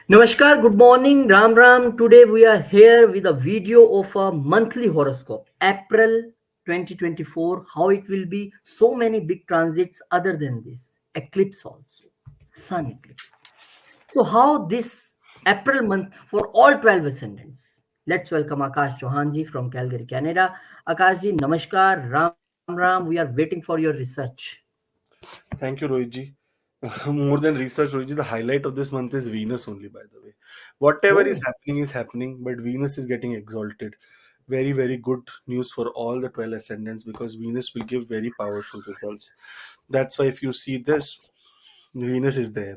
Namaskar, good morning, Ram Ram. Today we are here with a video of a monthly horoscope, April 2024. How it will be, so many big transits other than this, eclipse also, sun eclipse. So, how this April month for all 12 ascendants? Let's welcome Akash Chauhanji from Calgary, Canada. Akashji, Namaskar, Ram Ram. We are waiting for your research. Thank you, Rohitji. More than research, Rohitji, the highlight of this month is Venus only, by the way. Whatever Oh, is happening, but Venus is getting exalted. Very, very good news for all the 12 ascendants because Venus will give very powerful results. That's why if you see this, Venus is there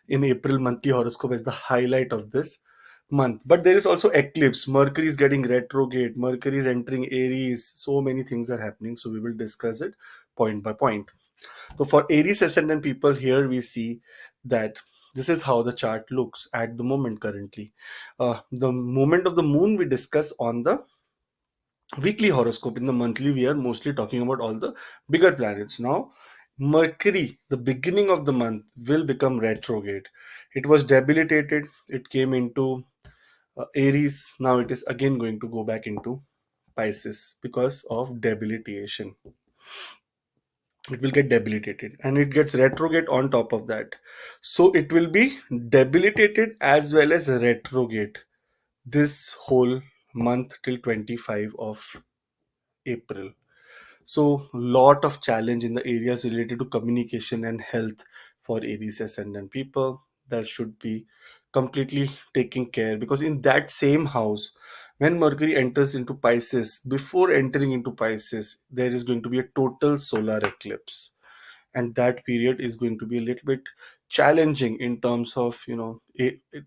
in April monthly horoscope as the highlight of this month. But there is also eclipse. Mercury is getting retrograde. Mercury is entering Aries. So many things are happening. So we will discuss it point by point. So for Aries ascendant people, here we see that this is how the chart looks at the moment currently. The movement of the moon we discuss on the weekly horoscope. In the monthly, we are mostly talking about all the bigger planets. Now, Mercury, the beginning of the month, will become retrograde. It was debilitated, it came into Aries. Now it is again going to go back into Pisces because of debilitation. It will get debilitated and it gets retrograde on top of that. So it will be debilitated as well as retrograde this whole month till 25 of April. So lot of challenge in the areas related to communication and health for Aries ascendant people that should be completely taking care because in that same house when Mercury enters into Pisces, before entering into Pisces there is going to be a total solar eclipse, and that period is going to be a little bit challenging in terms of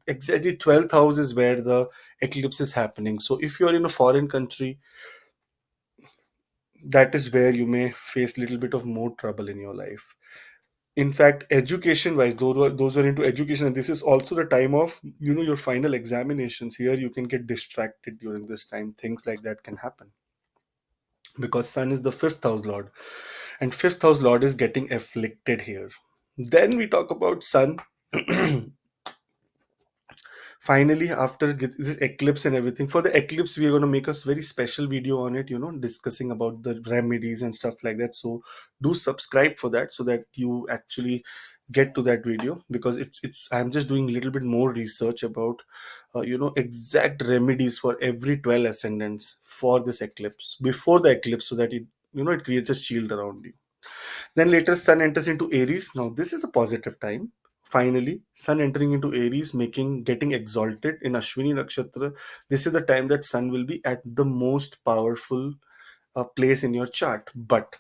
exactly 12th house is where the eclipse is happening. So if you are in a foreign country, that is where you may face a little bit of more trouble in your life. In fact, education wise, those who are into education, and this is also the time of your final examinations. Here you can get distracted during this time. Things like that can happen because sun is the fifth house lord, and fifth house lord is getting afflicted here. Then we talk about sun. Finally, after this eclipse and everything, for the eclipse we are going to make a very special video on it, discussing about the remedies and stuff like that. So do subscribe for that so that you actually get to that video, because it's I'm just doing a little bit more research about exact remedies for every 12 ascendants for this eclipse before the eclipse, so that it creates a shield around you. Then later, Sun enters into Aries. Now, this is a positive time. Finally, Sun entering into Aries, getting exalted in Ashwini Nakshatra. This is the time that Sun will be at the most powerful place in your chart. But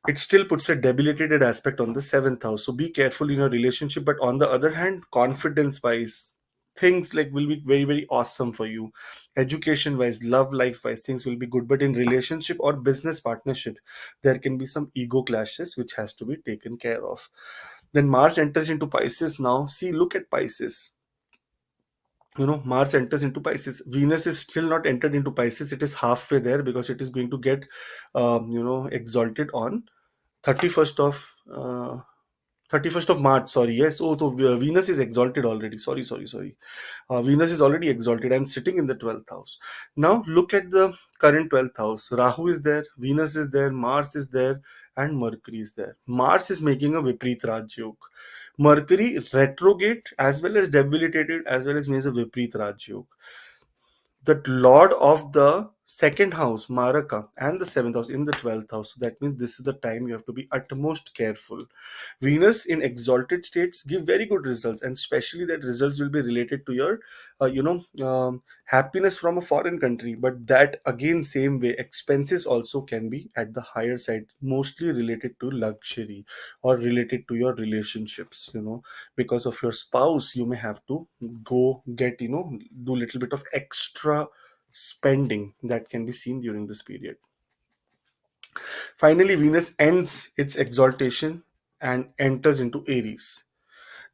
it still puts a debilitated aspect on the seventh house. So be careful in your relationship. But on the other hand, confidence wise, things like will be very, very awesome for you. Education wise, love life wise, things will be good. But in relationship or business partnership, there can be some ego clashes which has to be taken care of. Then Mars enters into Pisces now. See, look at Pisces. Mars enters into Pisces. Venus is still not entered into Pisces. It is halfway there because it is going to get exalted on 31st of 31st of March. Sorry, yes. Oh, so Venus is exalted already. Sorry. Venus is already exalted and sitting in the 12th house. Now look at the current 12th house. Rahu is there, Venus is there, Mars is there, and Mercury is there. Mars is making a Viprit Raj Yoga. Mercury retrograde as well as debilitated as well as means a Viprit Raj Yoga. The lord of the second house, Maraka, and the seventh house in the 12th house. So that means this is the time you have to be utmost careful. Venus in exalted states give very good results, and especially that results will be related to your, happiness from a foreign country. But that again, same way, expenses also can be at the higher side, mostly related to luxury or related to your relationships. Because of your spouse, you may have to go get do little bit of extra spending that can be seen during this period. Finally, Venus ends its exaltation and enters into Aries.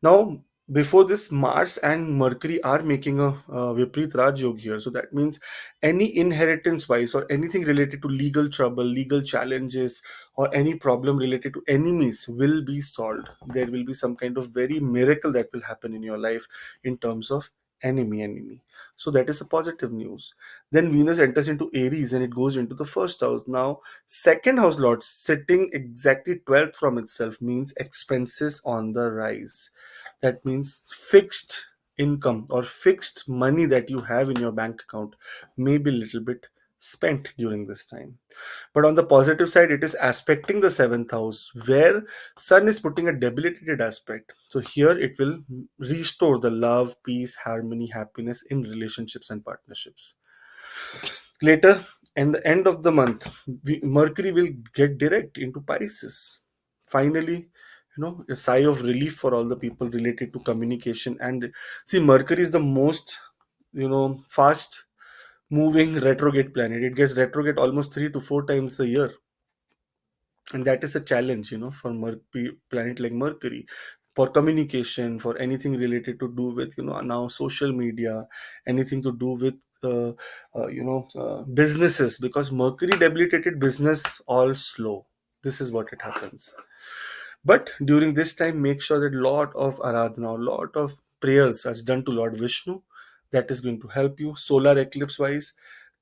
Now, before this, Mars and Mercury are making a Viprit Raj Yog here. So that means any inheritance wise or anything related to legal trouble, legal challenges, or any problem related to enemies will be solved. There will be some kind of very miracle that will happen in your life in terms of enemy. So that is a positive news. Then Venus enters into Aries and it goes into the first house. Now, second house lord sitting exactly 12th from itself means expenses on the rise. That means fixed income or fixed money that you have in your bank account may be a little bit spent during this time. But on the positive side, it is aspecting the seventh house where Sun is putting a debilitated aspect. So here it will restore the love, peace, harmony, happiness in relationships and partnerships. Later, in the end of the month, Mercury will get direct into Pisces. Finally, a sigh of relief for all the people related to communication. And see, Mercury is the most, fast moving retrograde planet. It gets retrograde almost 3 to 4 times a year, and that is a challenge, for planet like Mercury, for communication, for anything related to do with, now social media, anything to do with businesses, because Mercury debilitated business all slow. This is what it happens. But during this time, make sure that lot of aradhana, lot of prayers is done to Lord Vishnu. That is going to help you. Solar eclipse wise,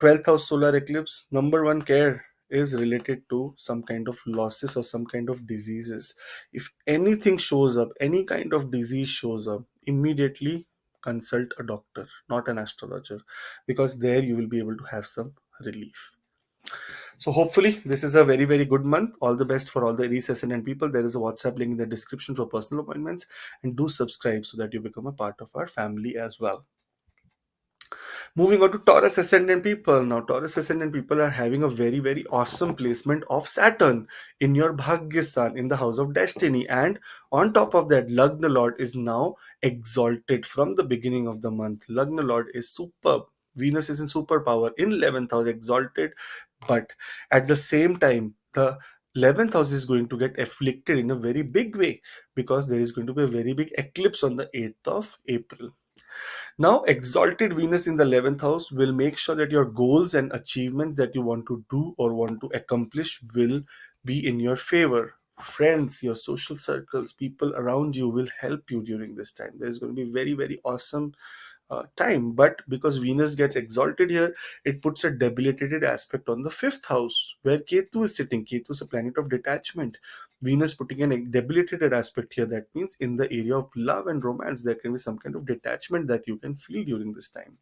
12th house solar eclipse, number one care is related to some kind of losses or some kind of diseases. If anything shows up, any kind of disease shows up, immediately consult a doctor, not an astrologer, because there you will be able to have some relief. So hopefully this is a very very good month. All the best for all the Aries ascendant people. There is a WhatsApp link in the description for personal appointments, and do subscribe so that you become a part of our family as well. Moving on to Taurus ascendant people. Now, Taurus ascendant people are having a very, very awesome placement of Saturn in your Bhagyastan, in the house of destiny. And on top of that, Lagna Lord is now exalted from the beginning of the month. Lagna Lord is superb. Venus is in superpower in 11th house, exalted. But at the same time, the 11th house is going to get afflicted in a very big way, because there is going to be a very big eclipse on the 8th of April. Now, exalted Venus in the 11th house will make sure that your goals and achievements that you want to do or want to accomplish will be in your favor. Friends, your social circles, people around you will help you during this time. There's going to be very, very awesome time. But because Venus gets exalted here, it puts a debilitated aspect on the fifth house where Ketu is sitting. Ketu is a planet of detachment. Venus putting a debilitated aspect here. That means in the area of love and romance, there can be some kind of detachment that you can feel during this time.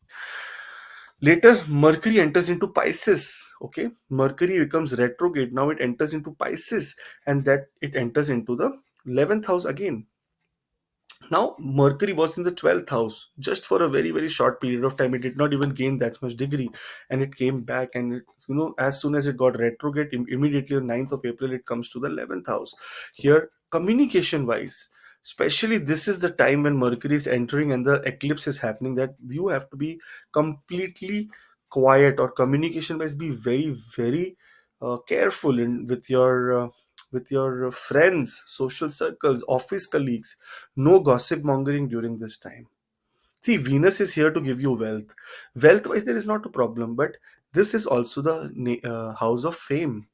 Later, Mercury enters into Pisces. Okay, Mercury becomes retrograde. Now it enters into Pisces, and that it enters into the 11th house again. Now, Mercury was in the 12th house just for a very, very short period of time. It did not even gain that much degree, and it came back. And, as soon as it got retrograde, immediately on 9th of April, it comes to the 11th house. Here, communication wise, especially this is the time when Mercury is entering and the eclipse is happening, that you have to be completely quiet, or communication wise, be very, very careful with your friends, social circles, office colleagues. No gossip mongering during this time. See, Venus is here to give you wealth. Wealth wise, there is not a problem, but this is also the house of fame.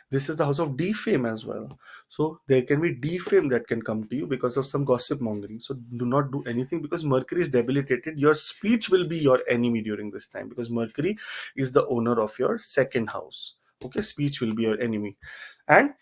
This is the house of defame as well. So there can be defame that can come to you because of some gossip mongering. So do not do anything, because Mercury is debilitated. Your speech will be your enemy during this time, because Mercury is the owner of your second house. Okay, speech will be your enemy. And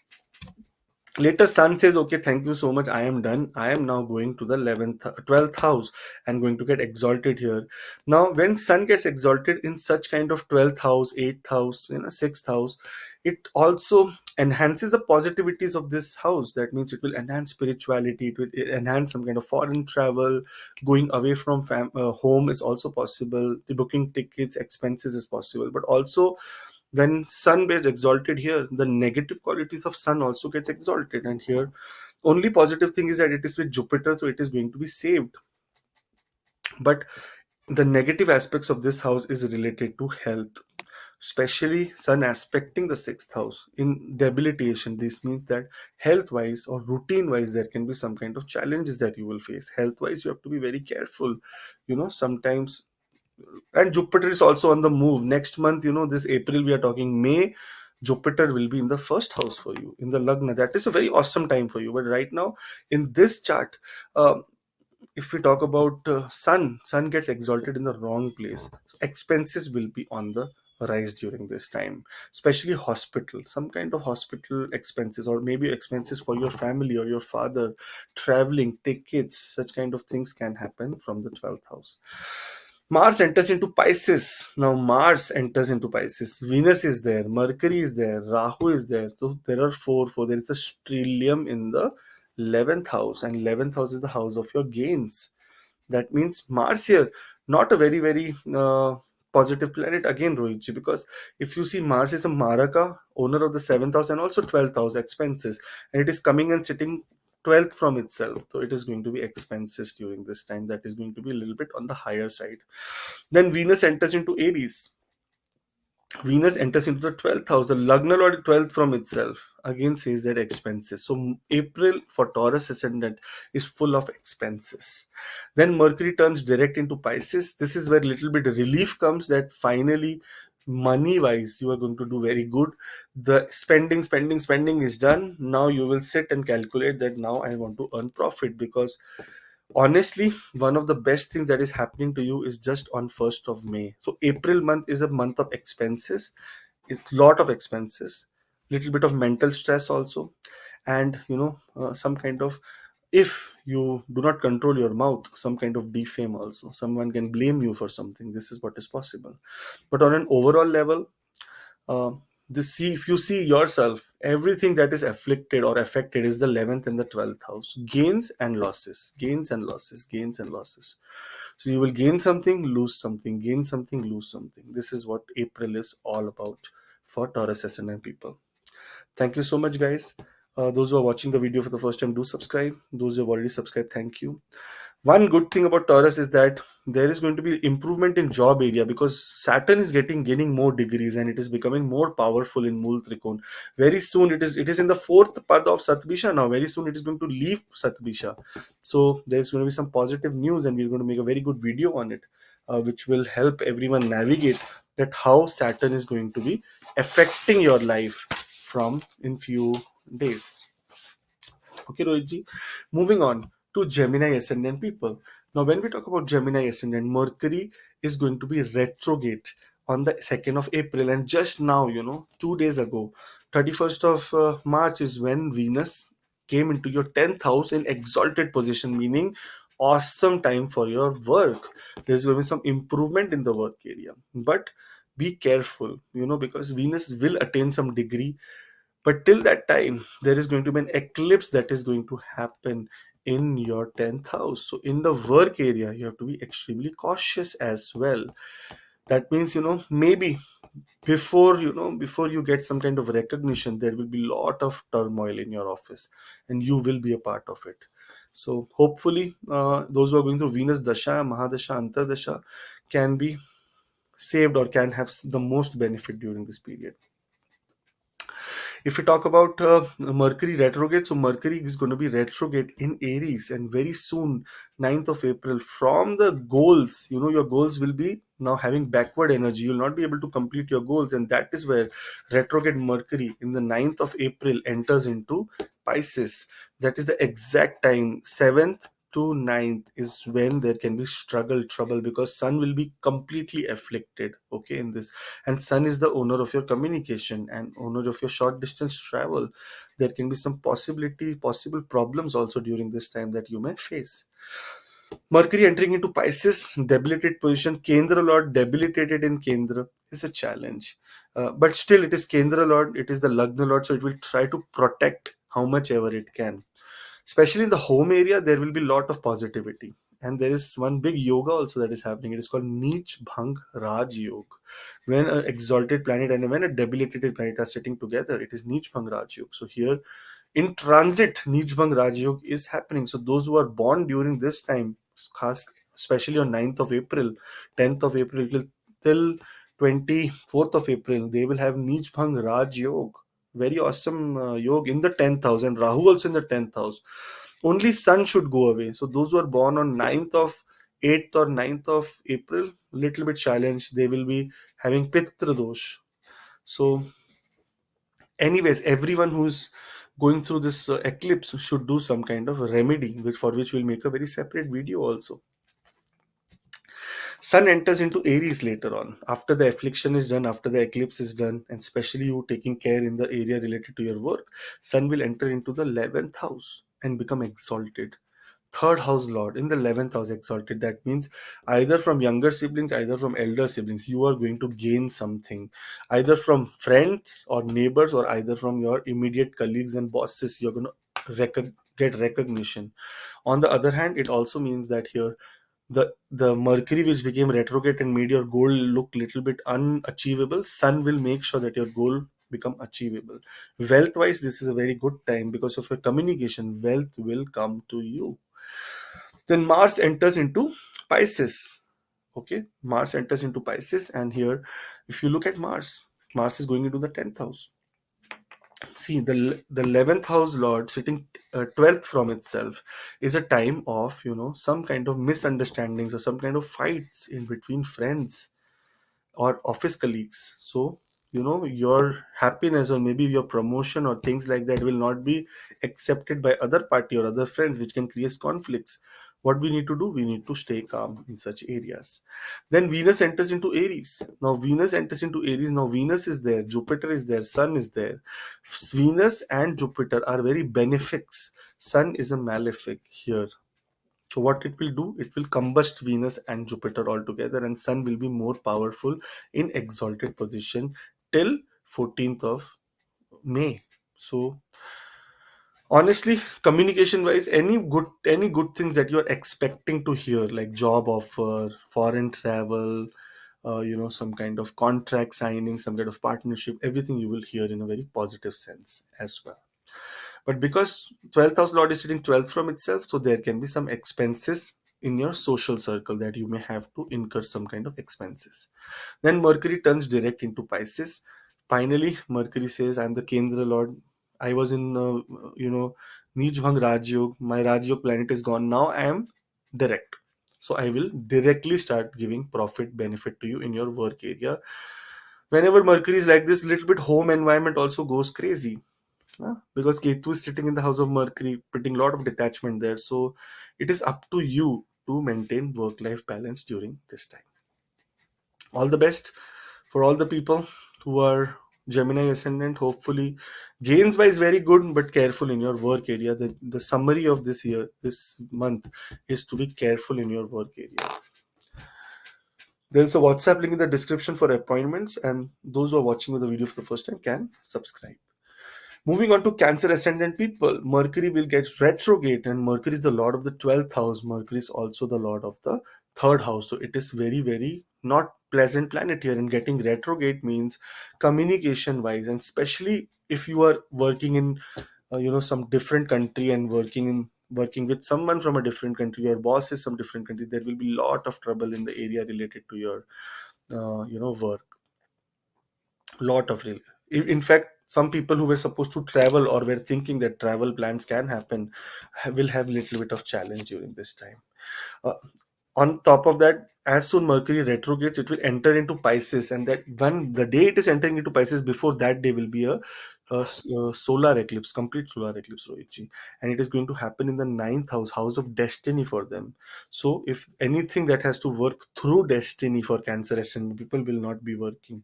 later Sun says, okay, thank you so much, I am done. I am now going to the 11th 12th house and going to get exalted here. Now when Sun gets exalted in such kind of 12th house, 8th house, 6th house, it also enhances the positivities of this house. That means it will enhance spirituality, it will enhance some kind of foreign travel. Going away from home is also possible. The booking tickets, expenses is possible. But also, when Sun gets exalted here, the negative qualities of Sun also gets exalted. And here, only positive thing is that it is with Jupiter, so it is going to be saved. But the negative aspects of this house is related to health. especially sun aspecting the sixth house in debilitation. This means that health wise or routine wise there can be some kind of challenges that you will face. Health wise you have to be very careful, sometimes. And Jupiter is also on the move next month, this April we are talking, May. Jupiter will be in the first house for you in the Lagna. That is a very awesome time for you. But right now in this chart, uh, if we talk about sun gets exalted in the wrong place. Expenses will be on the rise during this time, especially hospital, some kind of hospital expenses, or maybe expenses for your family or your father, traveling, tickets, such kind of things can happen from the 12th house. Mars enters into Pisces. Now Mars enters into Pisces. Venus is there. Mercury is there. Rahu is there. So there are four. There is a stellium in the 11th house, and 11th house is the house of your gains. That means Mars here, not a very, very positive planet again, Rohitji, because if you see, Mars is a Maraka, owner of the 7th house and also 12th house, expenses, and it is coming and sitting 12th from itself. So it is going to be expenses during this time. That is going to be a little bit on the higher side. Then Venus enters into Aries. Venus enters into the 12th house. The Lagna Lord 12th from itself again says that expenses. So April for Taurus ascendant is full of expenses. Then Mercury turns direct into Pisces. This is where little bit relief comes, that finally money wise you are going to do very good. The spending is done. Now you will sit and calculate that now I want to earn profit, because honestly one of the best things that is happening to you is just on 1st of May. So April month is a month of expenses. It's lot of expenses, little bit of mental stress also, and some kind of, if you do not control your mouth, some kind of defame also, someone can blame you for something. This is what is possible. But on an overall level, uh, if you see yourself, everything that is afflicted or affected is the 11th and the 12th house. Gains and losses, gains and losses, gains and losses. So you will gain something, lose something, gain something, lose something. This is what April is all about for Taurus ascendant people. Thank you so much, guys. Those who are watching the video for the first time, do subscribe. Those who have already subscribed, thank you. One good thing about Taurus is that there is going to be improvement in job area, because Saturn is gaining more degrees and it is becoming more powerful in Mool Trikon. Very soon it is in the fourth pad of Satbisha now. Very soon it is going to leave Satbisha. So there's going to be some positive news, and we're going to make a very good video on it, which will help everyone navigate that how Saturn is going to be affecting your life from in few days. Okay, Rohitji. Moving on to Gemini ascendant people. Now, when we talk about Gemini ascendant, Mercury is going to be retrograde on the 2nd of April. And just now, 2 days ago, 31st of March is when Venus came into your 10th house in exalted position, meaning awesome time for your work. There's going to be some improvement in the work area. But be careful, because Venus will attain some degree, but till that time, there is going to be an eclipse that is going to happen in your 10th house. So, in the work area, you have to be extremely cautious as well. That means, maybe before you get some kind of recognition, there will be a lot of turmoil in your office, and you will be a part of it. So, hopefully, those who are going through Venus Dasha, Mahadasha, Antardasha can be saved or can have the most benefit during this period. If we talk about Mercury retrograde, so Mercury is going to be retrograde in Aries, and very soon, 9th of April, from the goals, your goals will be now having backward energy. You will not be able to complete your goals, and that is where retrograde Mercury in the 9th of April enters into Pisces. That is the exact time, 7th to 9th is when there can be trouble, because sun will be completely afflicted, okay, in this. And sun is the owner of your communication and owner of your short distance travel. There can be some possible problems also during this time that you may face. Mercury entering into Pisces, debilitated position, Kendra Lord debilitated in Kendra is a challenge. But still it is Kendra Lord, it is the Lagna Lord, so it will try to protect how much ever it can. Especially in the home area, there will be a lot of positivity. And there is one big yoga also that is happening. It is called Neech Bhang Raj Yoga. When an exalted planet and when a debilitated planet are sitting together, it is Neech Bhang Raj Yoga. So here in transit, Neech Bhang Raj Yoga is happening. So those who are born during this time, especially on 9th of April, 10th of April, till 24th of April, they will have Neej Bhang Raj Yog. Very awesome yog in the 10th house, and Rahu also in the 10th house. Only Sun should go away. So those who are born on 9th of 8th or 9th of April, little bit challenged. They will be having Pitra Dosh. So, anyways, everyone who's going through this eclipse should do some kind of remedy, which for which we'll make a very separate video also. Sun enters into Aries later on. After the affliction is done, after the eclipse is done, and especially you taking care in the area related to your work, Sun will enter into the 11th house and become exalted. Third house lord in the 11th house exalted. That means either from younger siblings, either from elder siblings, you are going to gain something, either from friends or neighbors, or either from your immediate colleagues and bosses. You're going to get recognition. On the other hand, it also means that here the Mercury which became retrograde and made your goal look little bit unachievable, Sun will make sure that your goal become achievable. Wealth wise, this is a very good time because of your communication. Wealth will come to you. Then Mars enters into Pisces. Okay, Mars enters into Pisces, and here, if you look at Mars, Mars is going into the 10th house. See, the 11th house lord sitting 12th from itself is a time of, some kind of misunderstandings or some kind of fights in between friends or office colleagues. So, your happiness or maybe your promotion or things like that will not be accepted by other party or other friends, which can create conflicts. What we need to do, we need to stay calm in such areas. Then Venus enters into Aries. Now Venus enters into Aries. Now Venus is there, Jupiter is there, Sun is there. Venus and Jupiter are very benefics. Sun is a malefic here. So what it will do, it will combust Venus and Jupiter all together, and Sun will be more powerful in exalted position till 14th of May. So honestly, communication wise, any good things that you're expecting to hear, like job offer, foreign travel, some kind of contract signing, some kind of partnership, everything you will hear in a very positive sense as well. But because 12th house lord is sitting 12th from itself, so there can be some expenses in your social circle that you may have to incur some kind of expenses. Then Mercury turns direct into Pisces. Finally, Mercury says, I'm the Kendra lord. I was in, Neej Bhang Rajyog. My Rajyog planet is gone. Now I am direct. So I will directly start giving profit benefit to you in your work area. Whenever Mercury is like this, little bit home environment also goes crazy. Because Ketu is sitting in the house of Mercury, putting a lot of detachment there. So it is up to you to maintain work-life balance during this time. All the best for all the people who are Gemini ascendant. Hopefully, gains wise very good, but careful in your work area. The summary of this year, this month, is to be careful in your work area. There's a WhatsApp link in the description for appointments, and those who are watching the video for the first time can subscribe. Moving on to Cancer ascendant people, Mercury will get retrograde, and Mercury is the lord of the 12th house. Mercury is also the lord of the third house. So it is very, very not pleasant planet here. And getting retrograde means communication wise, and especially if you are working in, some different country and working with someone from a different country, your boss is some different country, there will be lot of trouble in the area related to your, work. Lot of real. In fact, some people who were supposed to travel or were thinking that travel plans can happen will have little bit of challenge during this time. uh, on top of that, as soon Mercury retrogrades, it will enter into Pisces, and that when the day it is entering into Pisces, before that day will be a solar eclipse, complete solar eclipse, Rohitji. And it is going to happen in the ninth house, house of destiny for them. So if anything that has to work through destiny for Cancer ascendant people will not be working.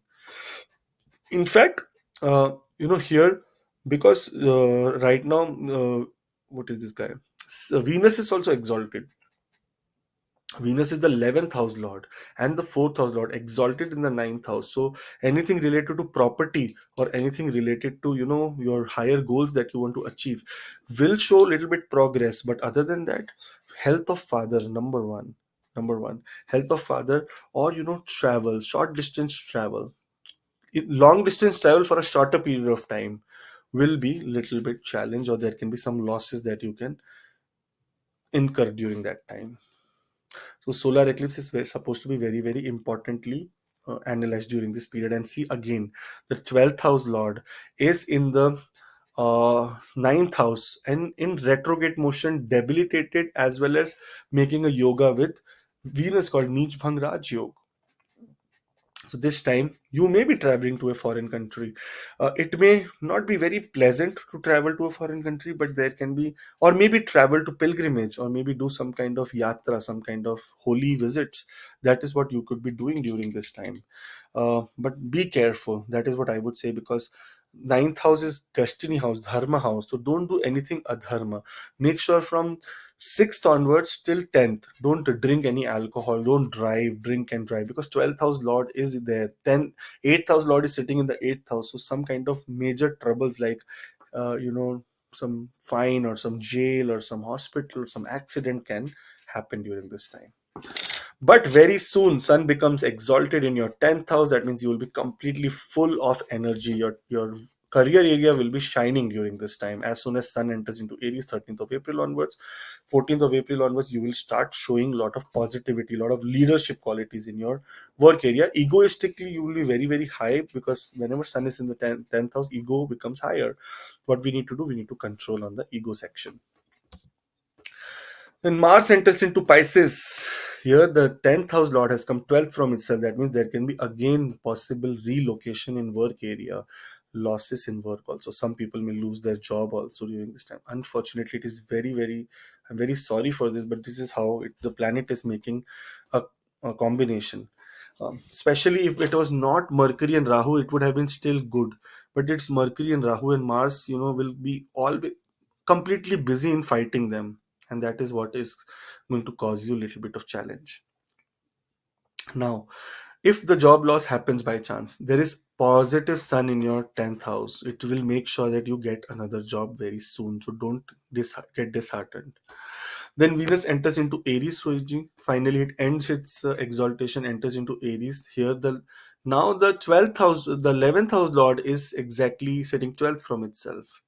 In fact, here, because right now, what is this guy? Venus is also exalted. Venus is the 11th house lord and the 4th house lord, exalted in the ninth house. So anything related to property or anything related to, your higher goals that you want to achieve will show a little bit progress. But other than that, health of father, number one, health of father, or, travel, short distance travel, long distance travel for a shorter period of time will be little bit challenge, or there can be some losses that you can incur during that time. So solar eclipse is supposed to be very, very importantly analyze during this period and see again the 12th house lord is in the ninth house and in retrograde motion, debilitated, as well as making a yoga with Venus called Neech Bhang Raj Yoga. So this time you may be traveling to a foreign country. It may not be very pleasant to travel to a foreign country, but there can be, or maybe travel to pilgrimage, or maybe do some kind of yatra, some kind of holy visits. That is what you could be doing during this time. But be careful. That is what I would say, because ninth house is destiny house, dharma house. So don't do anything adharma. Make sure from 6th onwards till 10th, don't drink any alcohol, don't drive, drink and drive, because 12th house lord is there. 8th house lord is sitting in the 8th house, so some kind of major troubles like some fine or some jail or some hospital or some accident can happen during this time. But very soon, Sun becomes exalted in your 10th house. That means you will be completely full of energy. Your career area will be shining during this time. As soon as Sun enters into Aries, 13th of April onwards, 14th of April onwards, you will start showing a lot of positivity, a lot of leadership qualities in your work area. Egoistically, you will be very, very high, because whenever Sun is in the 10th house, ego becomes higher. What we need to do, we need to control on the ego section. Then Mars enters into Pisces. Here, the 10th house lord has come 12th from itself. That means there can be again possible relocation in work area, losses in work also. Some people may lose their job also during this time. Unfortunately, it is I'm very sorry for this, but this is how the planet is making a combination. Especially if it was not Mercury and Rahu, it would have been still good. But it's Mercury and Rahu and Mars, will be all completely busy in fighting them, and that is what is going to cause you a little bit of challenge. Now, if the job loss happens by chance, there is positive sun in your 10th house. It will make sure that you get another job very soon, so don't get disheartened. Then Venus enters into Aries, Soiji. Finally it ends its exaltation, enters into Aries. Here the 12th house, the 11th house lord is exactly sitting 12th from itself.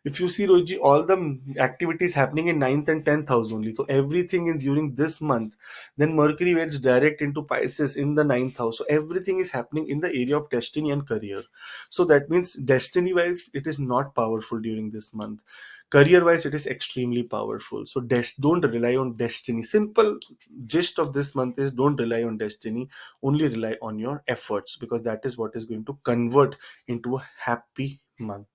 If you see, Roji, all the activities happening in ninth and 10th house only. So everything is during this month. Then Mercury went direct into Pisces in the ninth house. So everything is happening in the area of destiny and career. So that means destiny wise, it is not powerful during this month. Career wise, it is extremely powerful. So don't rely on destiny. Simple gist of this month is don't rely on destiny, only rely on your efforts, because that is what is going to convert into a happy month.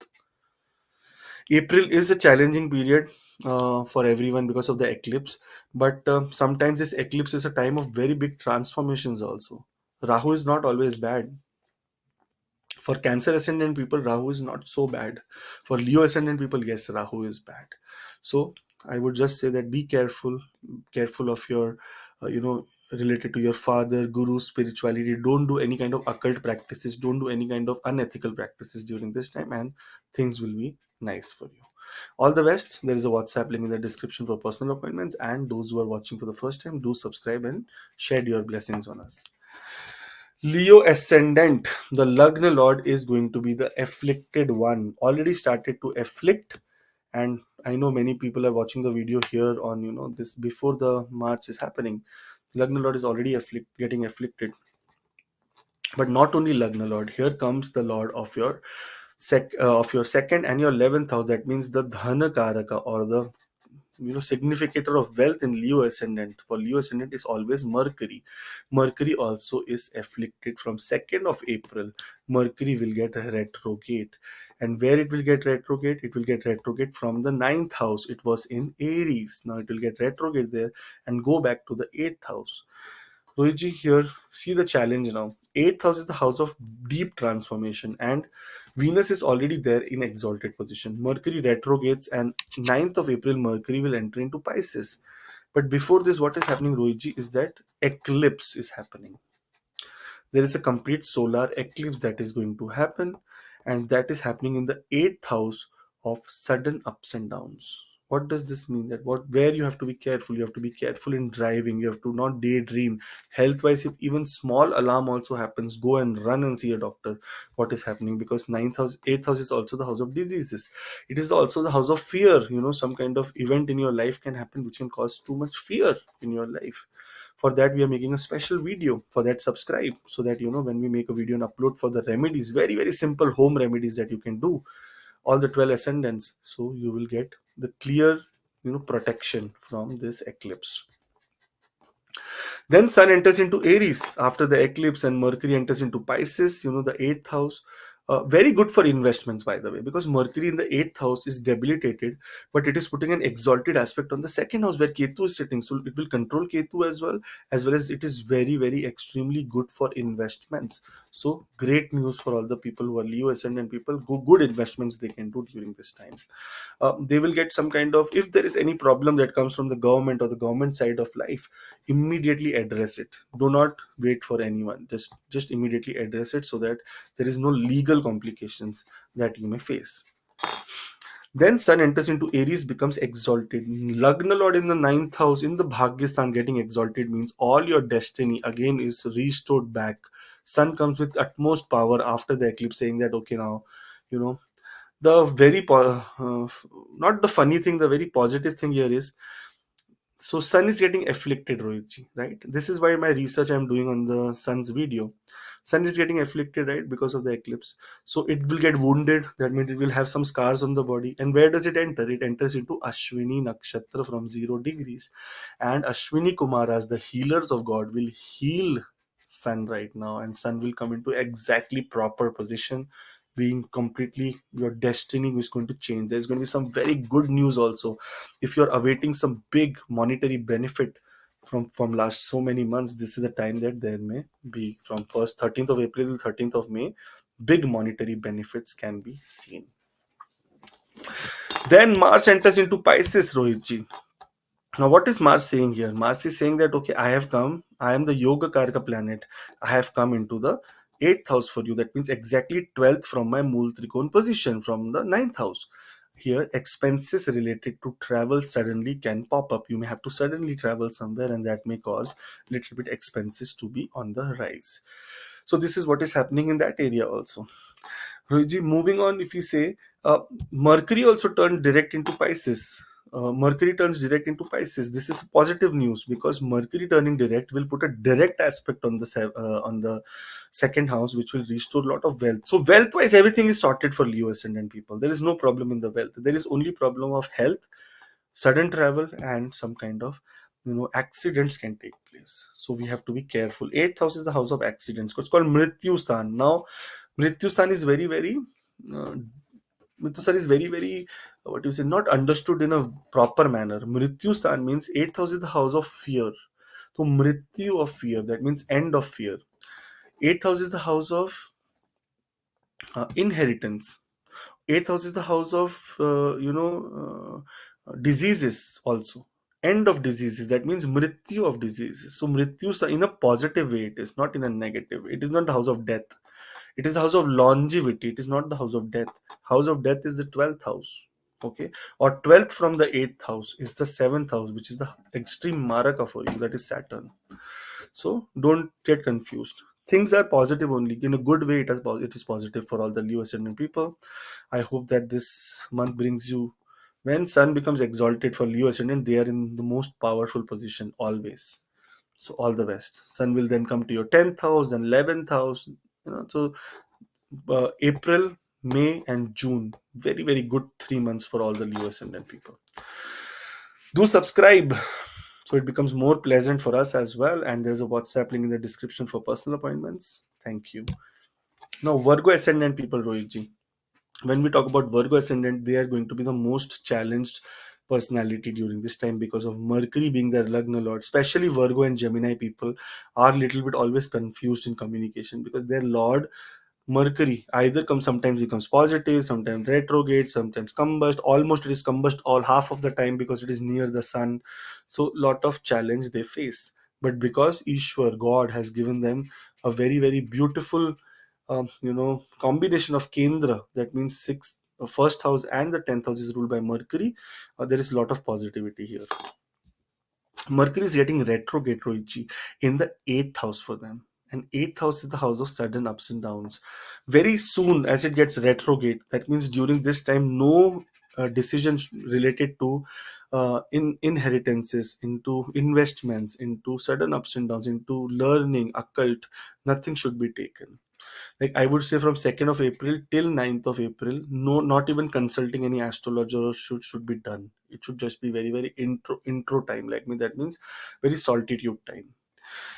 April is a challenging period for everyone because of the eclipse, but sometimes this eclipse is a time of very big transformations also. Rahu is not always bad. For Cancer ascendant people, Rahu is not so bad. For Leo ascendant people, yes, Rahu is bad. So I would just say that be careful of your, related to your father, guru, spirituality. Don't do any kind of occult practices. Don't do any kind of unethical practices during this time, and things will be nice for you. All the best. There is a WhatsApp link in the description for personal appointments. And those who are watching for the first time, do subscribe and share your blessings on us. Leo ascendant, the Lagna Lord is going to be the afflicted one. Already started to afflict, and I know many people are watching the video here on this before the March is happening. Lagna Lord is already getting afflicted, but not only Lagna Lord. Here comes the Lord of your second and your 11th house. That means the Dhana Karaka, or the significator of wealth in Leo ascendant. For Leo ascendant is always Mercury. Mercury also is afflicted from 2nd of April. Mercury will get retrograde. And where it will get retrograde? It will get retrograde from the 9th house. It was in Aries. Now it will get retrograde there and go back to the 8th house. Rohitji, here, see the challenge now. 8th house is the house of deep transformation, and Venus is already there in exalted position. Mercury retrogrades, and 9th of April, Mercury will enter into Pisces. But before this, what is happening, Rohitji, is that eclipse is happening. There is a complete solar eclipse that is going to happen, and that is happening in the 8th house of sudden ups and downs. What does this mean? That what where you have to be careful, you have to be careful in driving, you have to not daydream. Health wise, if even small alarm also happens, go and run and see a doctor what is happening, because ninth house, eighth house is also the house of diseases. It is also the house of fear. Some kind of event in your life can happen which can cause too much fear in your life. For that we are making a special video. For that, subscribe, so that when we make a video and upload for the remedies, very very simple home remedies that you can do, all the 12 ascendants, so you will get the clear protection from this eclipse. Then Sun enters into Aries after the eclipse, and Mercury enters into Pisces, the eighth house. Very good for investments, by the way, because Mercury in the eighth house is debilitated, but it is putting an exalted aspect on the second house where Ketu is sitting. So it will control Ketu as well as it is very, very extremely good for investments. So great news for all the people who are Leo ascendant people. Good investments they can do during this time. They will get some kind of, if there is any problem that comes from the government or the government side of life, immediately address it. Do not wait for anyone, just immediately address it, so that there is no legal complications that you may face. Then Sun enters into Aries, becomes exalted. Lagna Lord in the ninth house, in the Bhagyastan, getting exalted means all your destiny again is restored back. Sun comes with utmost power after the eclipse, saying that okay, now you know the not the funny thing, the very positive thing here is, so Sun is getting afflicted, Rohitji, right? This is why my research I'm doing on the Sun's video. Sun is getting afflicted, right, because of the eclipse. So it will get wounded. That means it will have some scars on the body. And where does it enter? It enters into Ashwini Nakshatra from 0 degrees. And Ashwini Kumaras, the healers of God, will heal Sun right now. And Sun will come into exactly proper position, being completely your destiny is going to change. There's going to be some very good news also. If you're awaiting some big monetary benefit from last so many months, this is the time that there may be, from first 13th of April to 13th of May, big monetary benefits can be seen. Then Mars enters into Pisces, Rohitji. Now, what is Mars saying here? Mars is saying that, okay, I have come, I am the Yoga Karaka planet. I have come into the 8th house for you. That means exactly 12th from my Mool Trikon position, from the 9th house. Here, expenses related to travel suddenly can pop up. You may have to suddenly travel somewhere, and that may cause little bit expenses to be on the rise. So, this is what is happening in that area also. Rohitji, moving on, if you say, Mercury also turned direct into Pisces. Mercury turns direct into Pisces. This is positive news, because Mercury turning direct will put a direct aspect on the second house, which will restore a lot of wealth. So wealth wise, everything is sorted for Leo ascendant people. There is no problem in the wealth. There is only problem of health, sudden travel, and some kind of accidents can take place. So we have to be careful. Eighth house is the house of accidents. It's called Mrityu Sthan. Now Mrityu Sthan is very very uh, Mrityustan is very, very, what you say, not understood in a proper manner. Mrityustan means eighth house is the house of fear. So Mrityu of fear, that means end of fear. Eighth house is the house of inheritance. Eighth house is the house of, diseases also. End of diseases, that means Mrityu of diseases. So Mrityu in a positive way, it is not in a negative. It is not the house of death. It is the house of longevity. It is not the house of death. House of death is the 12th house. Okay. Or 12th from the 8th house is the 7th house, which is the extreme maraka for you. That is Saturn. So don't get confused. Things are positive only. In a good way, it is positive for all the Leo ascendant people. I hope that this month brings you, when Sun becomes exalted for Leo ascendant, they are in the most powerful position always. So all the best. Sun will then come to your 10th house, then 11th house. So April, May, and June. Very, very good 3 months for all the Leo ascendant people. Do subscribe so it becomes more pleasant for us as well. And there's a WhatsApp link in the description for personal appointments. Thank you. Now, Virgo ascendant people, Rohitji. When we talk about Virgo ascendant, they are going to be the most challenged personality during this time, because of Mercury being their Lagna Lord. Especially Virgo and Gemini people are a little bit always confused in communication, because their Lord Mercury either comes, sometimes becomes positive, sometimes retrograde, sometimes combust. Almost it is combust all half of the time, because it is near the sun. So lot of challenge they face. But because Ishwar, God, has given them a very very beautiful, combination of Kendra. That means sixth first house and the 10th house is ruled by Mercury, there is a lot of positivity here. Mercury is getting retrograde, Roichi, in the eighth house for them. And eighth house is the house of sudden ups and downs. Very soon, as it gets retrograde, that means during this time, no decisions related to inheritances, into investments, into sudden ups and downs, into learning, occult, nothing should be taken. Like I would say from 2nd of April till 9th of April, no, not even consulting any astrologer should be done. It should just be very, very intro time. Like me, that means very solitude time.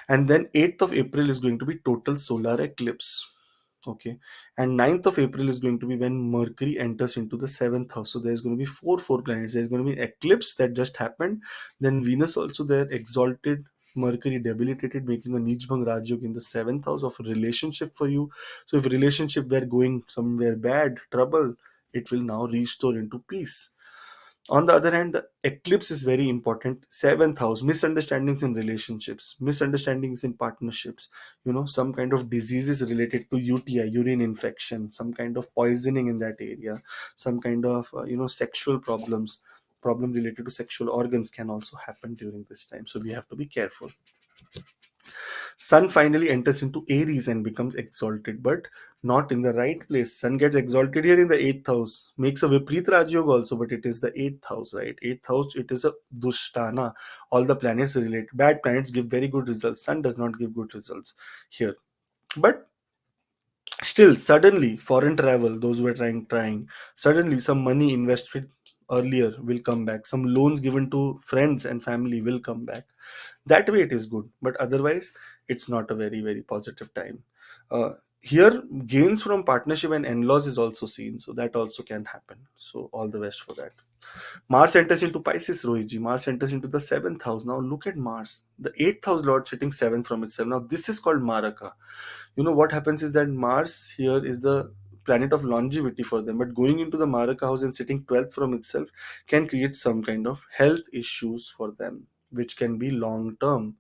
And then 8th of April is going to be total solar eclipse. Okay. And 9th of April is going to be when Mercury enters into the seventh house. So there's going to be four planets. There's going to be eclipse that just happened. Then Venus also there, exalted, Mercury debilitated, making a Nijbhang Rajyog in the seventh house of relationship for you. So if relationship were going somewhere bad, trouble, it will now restore into peace. On the other hand, the eclipse is very important. Seventh house, misunderstandings in relationships, misunderstandings in partnerships, some kind of diseases related to UTI, urine infection, some kind of poisoning in that area, some kind of sexual problem related to sexual organs can also happen during this time, so we have to be careful. Sun finally enters into Aries and becomes exalted, but not in the right place. Sun gets exalted here in the eighth house, makes a Viprit Rajyog also, but it is the eighth house, right? Eighth house, it is a Dushtana. All the planets relate. Bad planets give very good results. Sun does not give good results here. But still, suddenly, foreign travel, those who are trying, suddenly some money invested earlier will come back. Some loans given to friends and family will come back. That way it is good, but otherwise it's not a very, very positive time. Here, gains from partnership and in-laws is also seen, so that also can happen. So all the best for that. Mars enters into Pisces, Rohiji. Mars enters into the seventh house. Now look at Mars, the eighth house lord sitting seventh from itself. Now this is called Maraka. What happens is that Mars here is the planet of longevity for them, but going into the Maraka house and sitting 12th from itself can create some kind of health issues for them, which can be long term.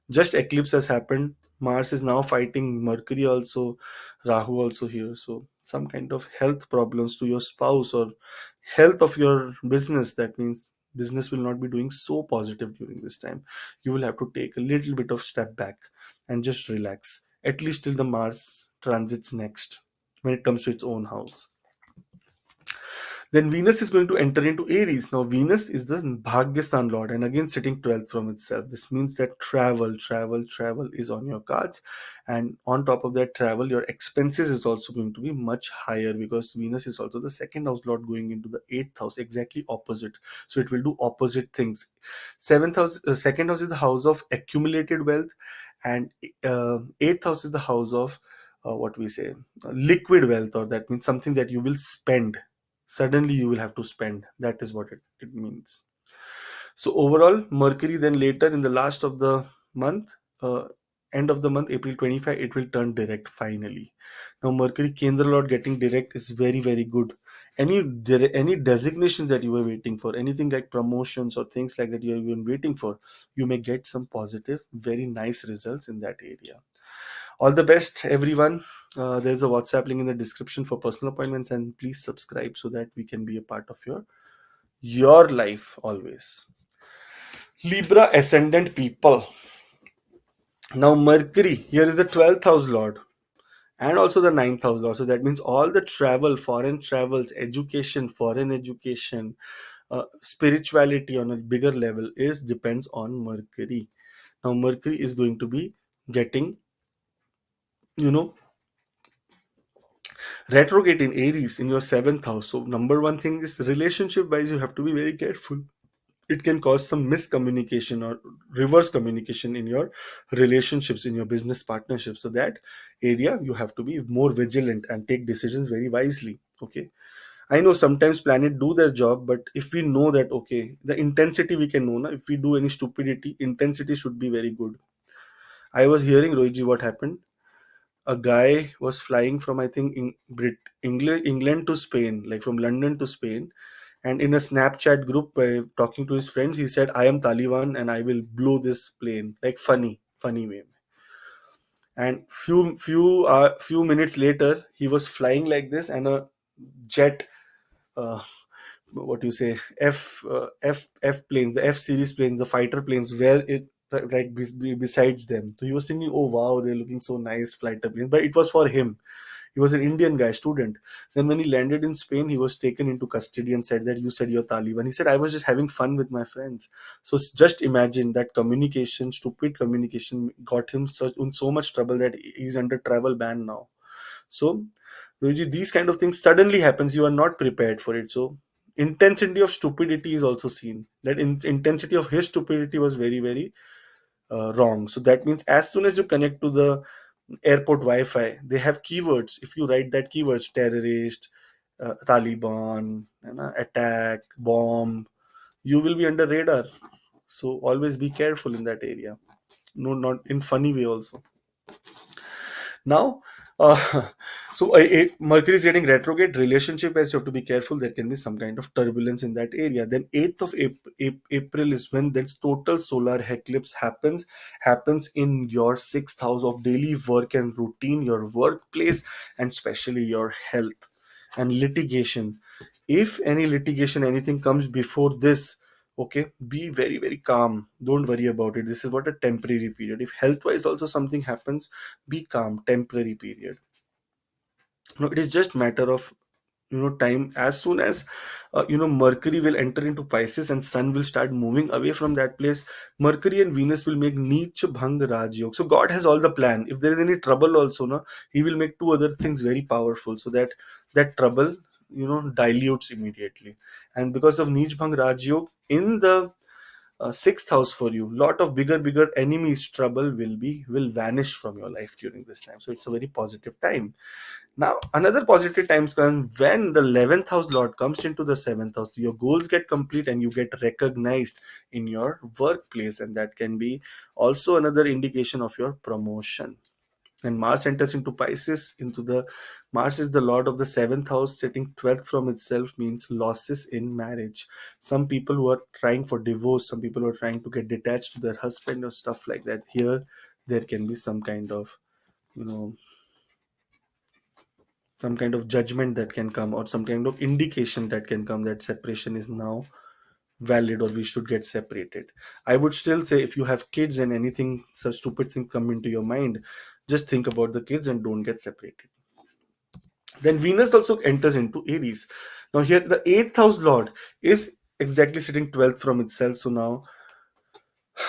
Just eclipse has happened. Mars is now fighting Mercury also, Rahu also here. So some kind of health problems to your spouse or health of your business. That means business will not be doing so positive during this time. You will have to take a little bit of step back and just relax, at least till the Mars transits next when it comes to its own house. Then Venus is going to enter into Aries. Now, Venus is the Bhagyasthan Lord and again sitting 12th from itself. This means that travel is on your cards. And on top of that travel, your expenses is also going to be much higher because Venus is also the second house Lord going into the eighth house, exactly opposite. So it will do opposite things. Seventh house, second house is the house of accumulated wealth, and eighth house is the house of what we say, liquid wealth, or that means something that you will spend. Suddenly you will have to spend. That is what it means. So overall, Mercury then later in the last of the month, end of the month, April 25, it will turn direct finally. Now Mercury Kendra Lord getting direct is very, very good. Any designations that you were waiting for, anything like promotions or things like that you have been waiting for, you may get some positive, very nice results in that area. All the best, everyone. There's a WhatsApp link in the description for personal appointments, and please subscribe so that we can be a part of your life always. Libra ascendant people. Now Mercury here is the 12th house lord and also the ninth house lord. So that means all the travel, foreign travels, education, foreign education, spirituality on a bigger level is depends on Mercury. Now Mercury is going to be getting, you know retrograde in Aries in your seventh house. So number one thing is relationship wise, you have to be very careful. It can cause some miscommunication or reverse communication in your relationships, in your business partnerships. So that area you have to be more vigilant and take decisions very wisely. Okay. I know sometimes planet do their job, but if we know that, okay, the intensity we can know now, if we do any stupidity, intensity should be very good. I was hearing, Rohiji, what happened. A guy was flying from, I think, England to Spain, like from London to Spain, and in a Snapchat group, talking to his friends, he said, "I am Taliban and I will blow this plane," like funny way. And few minutes later, he was flying like this, and a jet. uh, what you say, F planes, the F series planes, the fighter planes, where it like besides them. So he was thinking, oh wow, they're looking so nice, fighter planes. But it was for him. He was an Indian guy, student. Then when he landed in Spain, he was taken into custody and said that you said you're Taliban. He said I was just having fun with my friends. So just imagine that communication, stupid communication, got him in so much trouble that he's under travel ban now. So, Luigi, these kind of things suddenly happens. You are not prepared for it. So, intensity of stupidity is also seen. That intensity of his stupidity was very, very wrong. So that means as soon as you connect to the airport Wi-Fi, they have keywords. If you write that keywords, terrorist, Taliban, attack, bomb, you will be under radar. So always be careful in that area. No, not in funny way also. Now, so Mercury is getting retrograde. Relationship, as you have to be careful. There can be some kind of turbulence in that area. Then 8th of April is when this total solar eclipse happens in your 6th house of daily work and routine, your workplace, and especially your health and litigation. If any litigation, anything comes before this, okay, be very, very calm. Don't worry about it. This is what a temporary period. If health wise also something happens, be calm. Temporary period. It is just matter of time. As soon as Mercury will enter into Pisces and Sun will start moving away from that place, Mercury and Venus will make Neech Bhang Raj Yog. So God has all the plan. If there is any trouble also, no, He will make two other things very powerful, so that that trouble dilutes immediately. And because of Neech Bhang Raj Yog in the 6th house for you, lot of bigger enemies trouble will vanish from your life during this time. So it's a very positive time. Now, another positive times come when the 11th house lord comes into the 7th house. Your goals get complete and you get recognized in your workplace, and that can be also another indication of your promotion. And Mars enters into Pisces, into the Mars is the lord of the 7th house, sitting 12th from itself means losses in marriage. Some people who are trying for divorce, some people who are trying to get detached to their husband or stuff like that. Here, there can be you know, some kind of judgment that can come, or some kind of indication that can come that separation is now valid, or we should get separated. I would still say, if you have kids and anything such stupid thing come into your mind, just think about the kids and don't get separated. Then Venus also enters into Aries. Now here the 8th house lord is exactly sitting 12th from itself. So now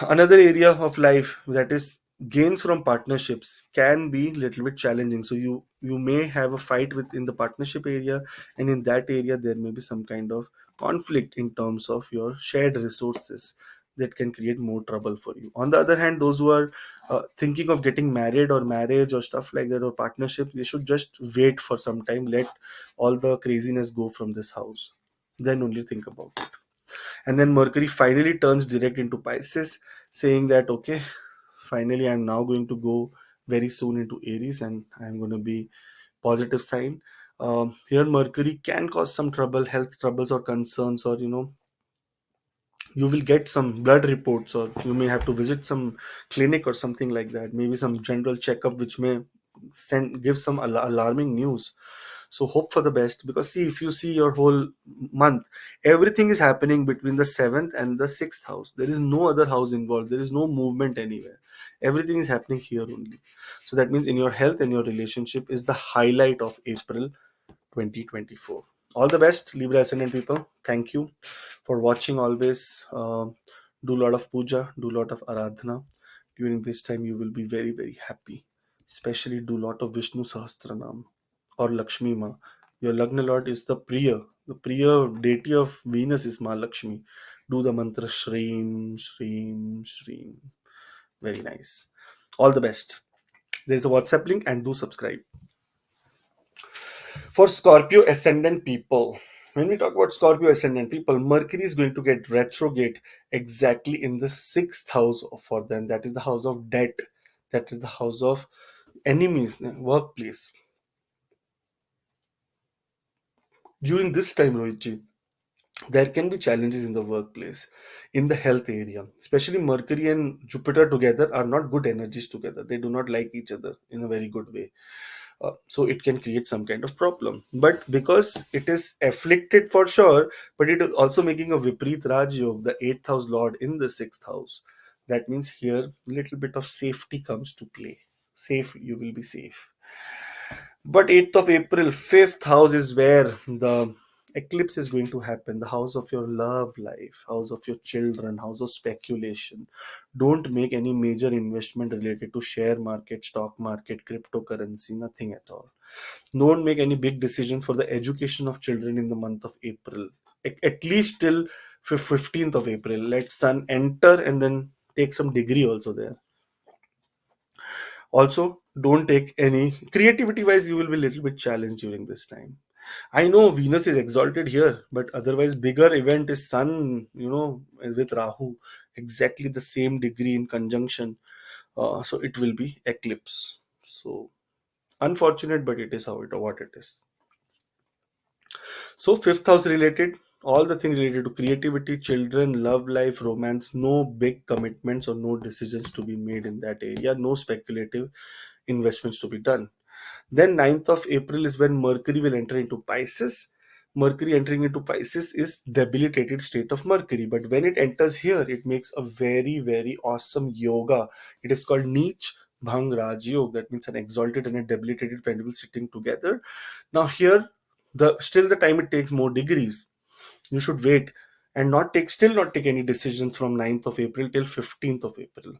another area of life, that is gains from partnerships, can be little bit challenging. So you may have a fight within the partnership area, and in that area there may be some kind of conflict in terms of your shared resources that can create more trouble for you. On the other hand, those who are thinking of getting married or marriage or stuff like that, or partnership, they should just wait for some time, let all the craziness go from this house, then only think about it. And then Mercury finally turns direct into Pisces, saying that, okay, finally I'm now going to go very soon into Aries, and I'm going to be positive sign. Here, Mercury can cause some trouble, health troubles or concerns, or you will get some blood reports, or you may have to visit some clinic or something like that, maybe some general checkup which may give some alarming news. So hope for the best, because see, if you see your whole month, everything is happening between the 7th and the 6th house. There is no other house involved, there is no movement anywhere, everything is happening here only. So that means in your health and your relationship is the highlight of April 2024. All the best, Libra ascendant people. Thank you for watching always. Do a lot of puja, do a lot of aradhana. During this time, you will be very, very happy. Especially do a lot of Vishnu Sahasranam or Lakshmi Ma. Your Lagna Lord is the Priya. The Priya deity of Venus is Ma Lakshmi. Do the mantra Shreem, Shreem, Shreem. Very nice. All the best. There's a WhatsApp link, and do subscribe. For Scorpio ascendant people, when we talk about Scorpio ascendant people, Mercury is going to get retrograde exactly in the 6th house for them. That is the house of debt. That is the house of enemies, workplace. During this time, Rohitji, there can be challenges in the workplace, in the health area. Especially Mercury and Jupiter together are not good energies together. They do not like each other in a very good way. So it can create some kind of problem. But because it is afflicted for sure, but it is also making a Vipreet Raj Yog, the eighth house lord in the sixth house. That means here little bit of safety comes to play. Safe, you will be safe. But 8th of April, fifth house is where the eclipse is going to happen. The house of your love life, house of your children, house of speculation. Don't make any major investment related to share market, stock market, cryptocurrency, nothing at all. Don't make any big decisions for the education of children in the month of April. At least till 15th of April. Let sun enter and then take some degree also there. Also, don't take any creativity wise, you will be a little bit challenged during this time. I know Venus is exalted here, but otherwise, bigger event is Sun, with Rahu, exactly the same degree in conjunction. So it will be eclipse. So unfortunate, but it is how it what it is. So fifth house related, all the things related to creativity, children, love life, romance, no big commitments or no decisions to be made in that area, no speculative investments to be done. Then 9th of April is when Mercury will enter into Pisces. Mercury entering into Pisces is debilitated state of Mercury, but when it enters here, it makes a very, very awesome yoga. It is called Neech Bhang Raj Yoga. That means an exalted and a debilitated pendulum sitting together. Now here, the still the time it takes more degrees. You should wait and not take any decisions from 9th of April till 15th of April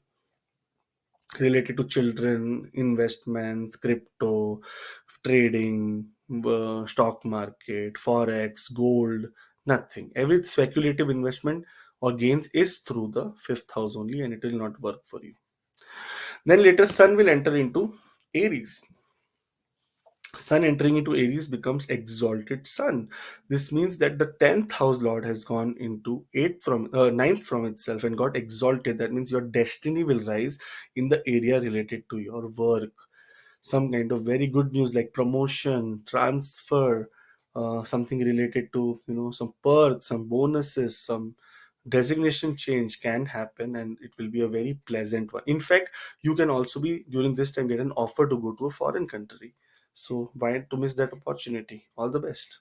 related to children, investments, crypto, trading, stock market, forex, gold, nothing. Every speculative investment or gains is through the fifth house only, and it will not work for you. Then later, Sun will enter into Aries. Sun entering into Aries becomes exalted Sun. This means that the 10th house lord has gone into 8th from 9th from itself and got exalted. That means your destiny will rise in the area related to your work. Some kind of very good news like promotion, transfer, something related to some perks, some bonuses, some designation change can happen, and it will be a very pleasant one. In fact, you can also be during this time get an offer to go to a foreign country. So why to miss that opportunity? All the best.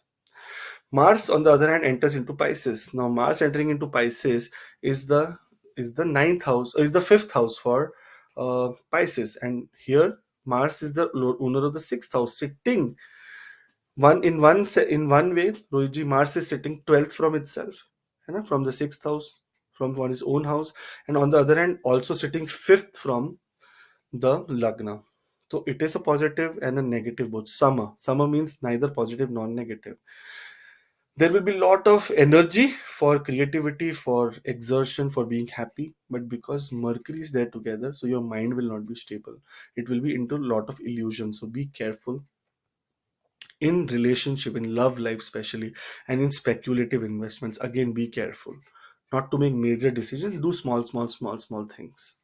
Mars, on the other hand, enters into Pisces. Now, Mars entering into Pisces is the ninth house, is the fifth house for Pisces, and here Mars is the owner of the sixth house, sitting in one way. Rohitji, Mars is sitting 12th from itself, from the sixth house, from his own house, and on the other hand, also sitting fifth from the Lagna. So it is a positive and a negative both. Summer means neither positive nor negative. There will be a lot of energy for creativity, for exertion, for being happy, but because Mercury is there together, so your mind will not be stable. It will be into a lot of illusion. So be careful in relationship, in love life especially, and in speculative investments. Again, be careful not to make major decisions. Do small things.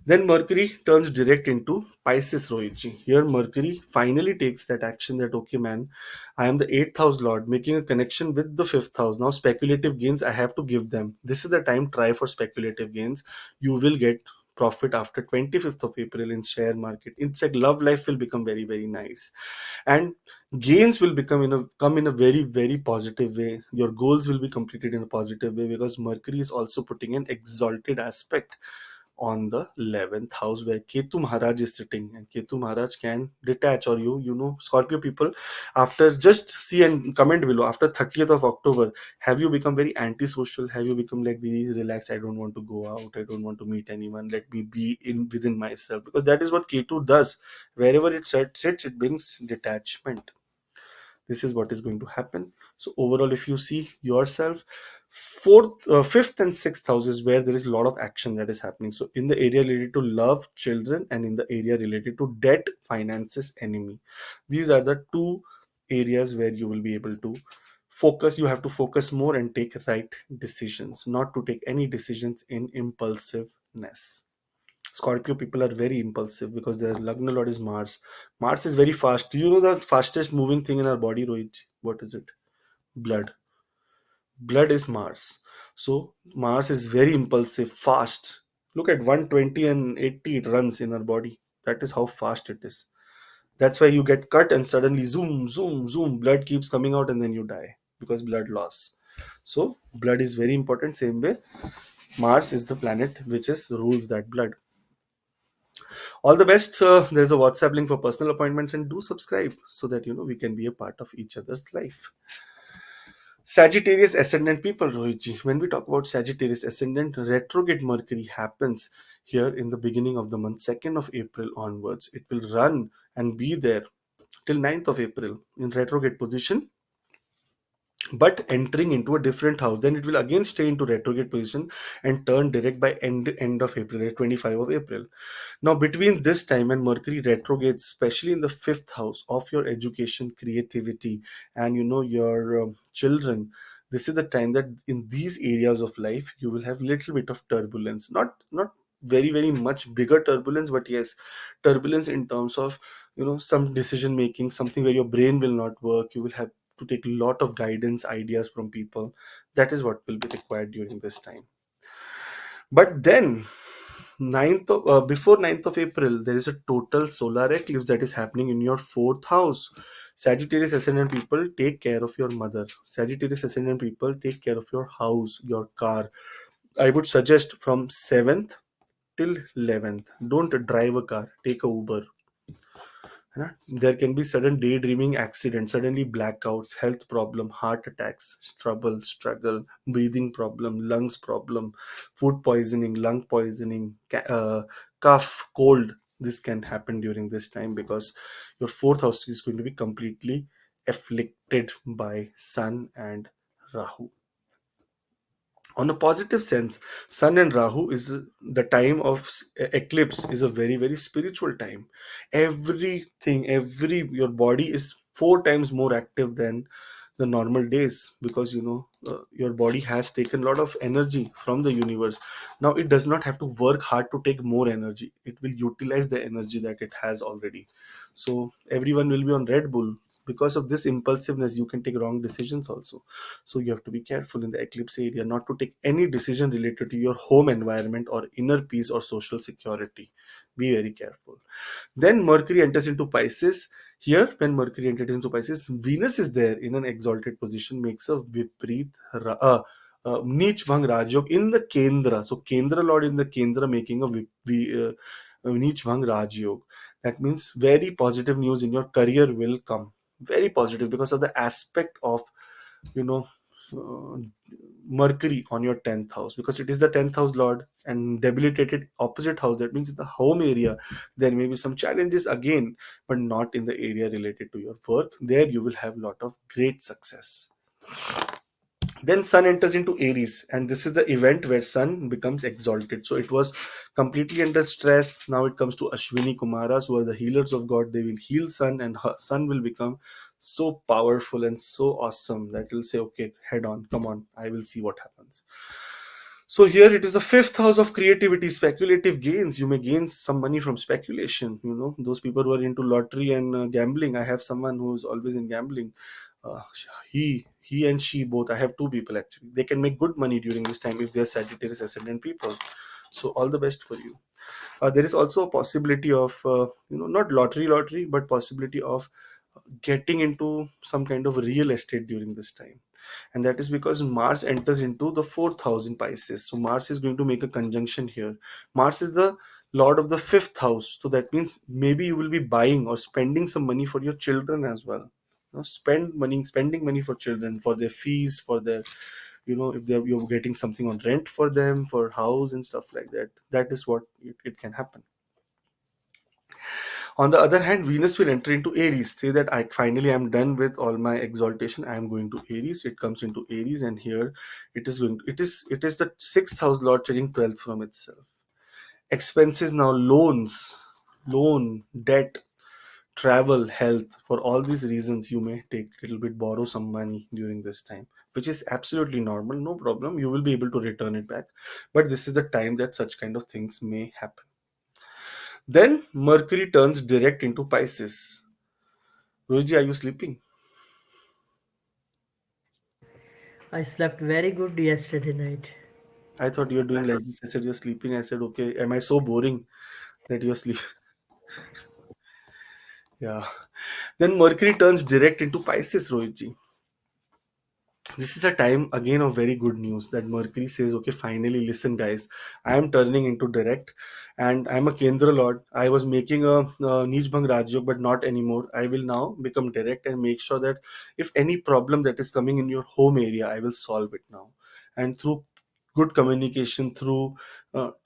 Then Mercury turns direct into Pisces, Rohitji. Here, Mercury finally takes that action that, okay, man, I am the eighth house lord, making a connection with the fifth house. Now, speculative gains, I have to give them. This is the time, try for speculative gains. You will get profit after 25th of April in share market. It's like love life will become very, very nice. And gains will come in a very, very positive way. Your goals will be completed in a positive way because Mercury is also putting an exalted aspect on the 11th house where Ketu Maharaj is sitting, and Ketu Maharaj can detach, or Scorpio people, after just see and comment below, after 30th of October, have you become very antisocial? Have you become like very relaxed? I don't want to go out. I don't want to meet anyone. Let me be in within myself, because that is what Ketu does. Wherever it sits, it brings detachment. This is what is going to happen. So overall, if you see yourself, fifth and sixth houses where there is a lot of action that is happening. So in the area related to love, children, and in the area related to debt, finances, enemy, these are the two areas where you will be able to focus. You have to focus more and take right decisions, not to take any decisions in impulsiveness. Scorpio people are very impulsive because their Lagna Lord is Mars. Mars is very fast. Do you know the fastest moving thing in our body, Rohit? What is it? Blood. Blood is Mars. So Mars is very impulsive, fast. Look at 120 and 80 it runs in our body. That is how fast it is. That's why you get cut and suddenly zoom, zoom, zoom, blood keeps coming out and then you die because blood loss. So blood is very important. Same way, Mars is the planet which is rules that blood. All the best. There's a WhatsApp link for personal appointments, and do subscribe so that we can be a part of each other's life. Sagittarius ascendant people, Rohitji. When we talk about Sagittarius ascendant, retrograde Mercury happens here in the beginning of the month, 2nd of April onwards. It will run and be there till 9th of April in retrograde position, but entering into a different house. Then it will again stay into retrograde position and turn direct by end of April, like 25 of April. Now, between this time and Mercury retrogrades, especially in the fifth house of your education, creativity, and your children, this is the time that in these areas of life you will have little bit of turbulence. Not very very much bigger turbulence, but yes, turbulence in terms of some decision making, something where your brain will not work. You will have to take a lot of guidance, ideas from people. That is what will be required during this time. But then, before 9th of April, there is a total solar eclipse that is happening in your fourth house. Sagittarius ascendant people, take care of your mother. Sagittarius ascendant people, take care of your house, your car. I would suggest from 7th till 11th. Don't drive a car, take a Uber. है ना? There can be sudden daydreaming accidents, suddenly blackouts, health problem, heart attacks, trouble, struggle, breathing problem, lungs problem, food poisoning, lung poisoning, cough, cold. This can happen during this time because your fourth house is going to be completely afflicted by Sun and Rahu. On a positive sense, Sun and Rahu is the time of eclipse, is a very very spiritual time. Every your body is four times more active than the normal days, because your body has taken a lot of energy from the universe. Now it does not have to work hard to take more energy. It will utilize the energy that it has already. So everyone will be on Red Bull. Because of this impulsiveness, you can take wrong decisions also. So you have to be careful in the eclipse area not to take any decision related to your home environment or inner peace or social security. Be very careful. Then Mercury enters into Pisces. Here, when Mercury enters into Pisces, Venus is there in an exalted position, makes a Viprit Neech Bhang Rajyog in the Kendra. So Kendra Lord in the Kendra making a Neech Bhang Rajyog. That means very positive news in your career will come. Very positive because of the aspect of you know uh, Mercury on your 10th house, because it is the 10th house lord and debilitated opposite house. That means in the home area there may be some challenges again, but not in the area related to your work. There you will have a lot of great success. Then Sun enters into Aries, and this is the event where Sun becomes exalted. So it was completely under stress. Now it comes to Ashwini Kumaras, who are the healers of God. They will heal Sun, and Sun will become so powerful and so awesome that will say, okay, head on, come on, I will see what happens. So here it is the fifth house of creativity, speculative gains. You may gain some money from speculation. Those people who are into lottery and gambling. I have someone who is always in gambling. Uh, he and she both. I have two people actually. They can make good money during this time if they are Sagittarius ascendant people. So all the best for you. There is also a possibility of not lottery, but possibility of getting into some kind of real estate during this time. And that is because Mars enters into the fourth house in Pisces. So Mars is going to make a conjunction here. Mars is the lord of the fifth house, so that means maybe you will be buying or spending some money for your children as well. Spending money for children, for their fees, for their if you're getting something on rent for them, for house and stuff like that. That is what it can happen. On the other hand, Venus will enter into Aries. Say that I finally am done with all my exaltation. I am going to Aries. It comes into Aries, and here it is the sixth house lord trading 12th from itself. Expenses now, loan, debt, travel, health. For all these reasons, you may take a little bit borrow some money during this time, which is absolutely normal, no problem. You will be able to return it back. But this is the time that such kind of things may happen. Then Mercury turns direct into Pisces. Roji, are you sleeping? I slept very good yesterday night. I thought you were doing like this. I said you're sleeping. I said, okay, am I so boring that you're sleeping? Yeah. Then Mercury turns direct into Pisces, Rohitji. This is a time again of very good news that Mercury says, okay, finally, listen, guys, I am turning into direct and I'm a Kendra Lord. I was making a Neej Bhang Rajyog, but not anymore. I will now become direct and make sure that if any problem that is coming in your home area, I will solve it now. And through good communication, through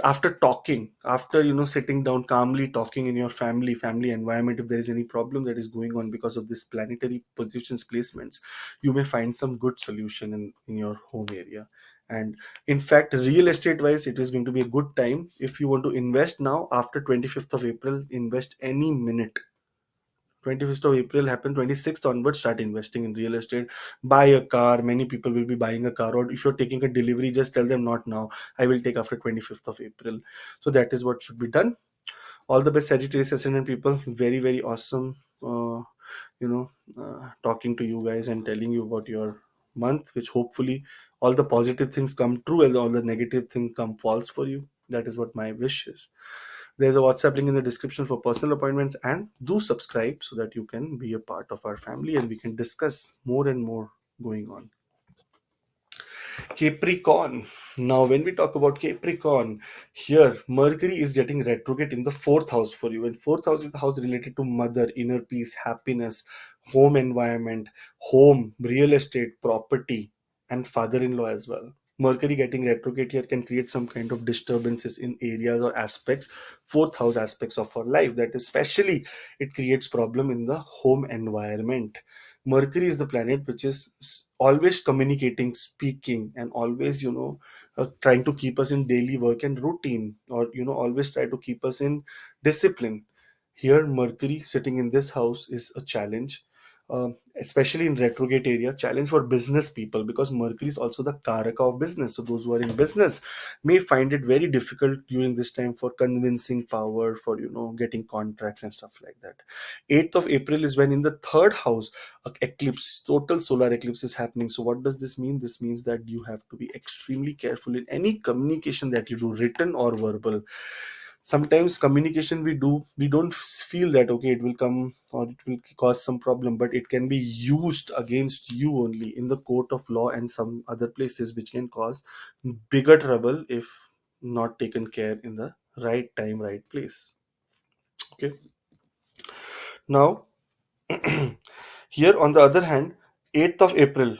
after talking, after sitting down calmly talking in your family environment, if there is any problem that is going on because of this planetary positions placements, you may find some good solution in your home area. And in fact, real estate wise, it is going to be a good time if you want to invest now. After 25th of April, invest any minute. 25th of April happen, 26th onwards, start investing in real estate. Buy a car. Many people will be buying a car, or if you're taking a delivery, just tell them not now, I will take after 25th of April. So that is what should be done. All the best, Sagittarius ascendant people. Very, very awesome you know talking to you guys and telling you about your month, which hopefully all the positive things come true and all the negative things come false for you. That is what my wish is. There's a WhatsApp link in the description for personal appointments, and do subscribe so that you can be a part of our family and we can discuss more and more going on. Capricorn. Now, when we talk about Capricorn, here Mercury is getting retrograde in the fourth house for you, and fourth house is the house related to mother, inner peace, happiness, home environment, home, real estate, property, and father-in-law as well. Mercury getting retrograde here can create some kind of disturbances in areas or aspects, fourth house aspects of our life. That especially it creates problem in the home environment. Mercury is the planet which is always communicating, speaking, and always, trying to keep us in daily work and routine, or, always try to keep us in discipline. Here, Mercury sitting in this house is a challenge, especially in retrograde area, challenge for business people because Mercury is also the Karaka of business. So, those who are in business may find it very difficult during this time for convincing power, for, getting contracts and stuff like that. 8th of April is when in the third house eclipse, total solar eclipse is happening. So what does this mean? This means that you have to be extremely careful in any communication that you do, written or verbal. Sometimes communication we don't feel that okay, it will come or it will cause some problem, but it can be used against you only in the court of law and some other places, which can cause bigger trouble if not taken care in the right time, right place. Okay. Now, here, on the other hand, 8th of April,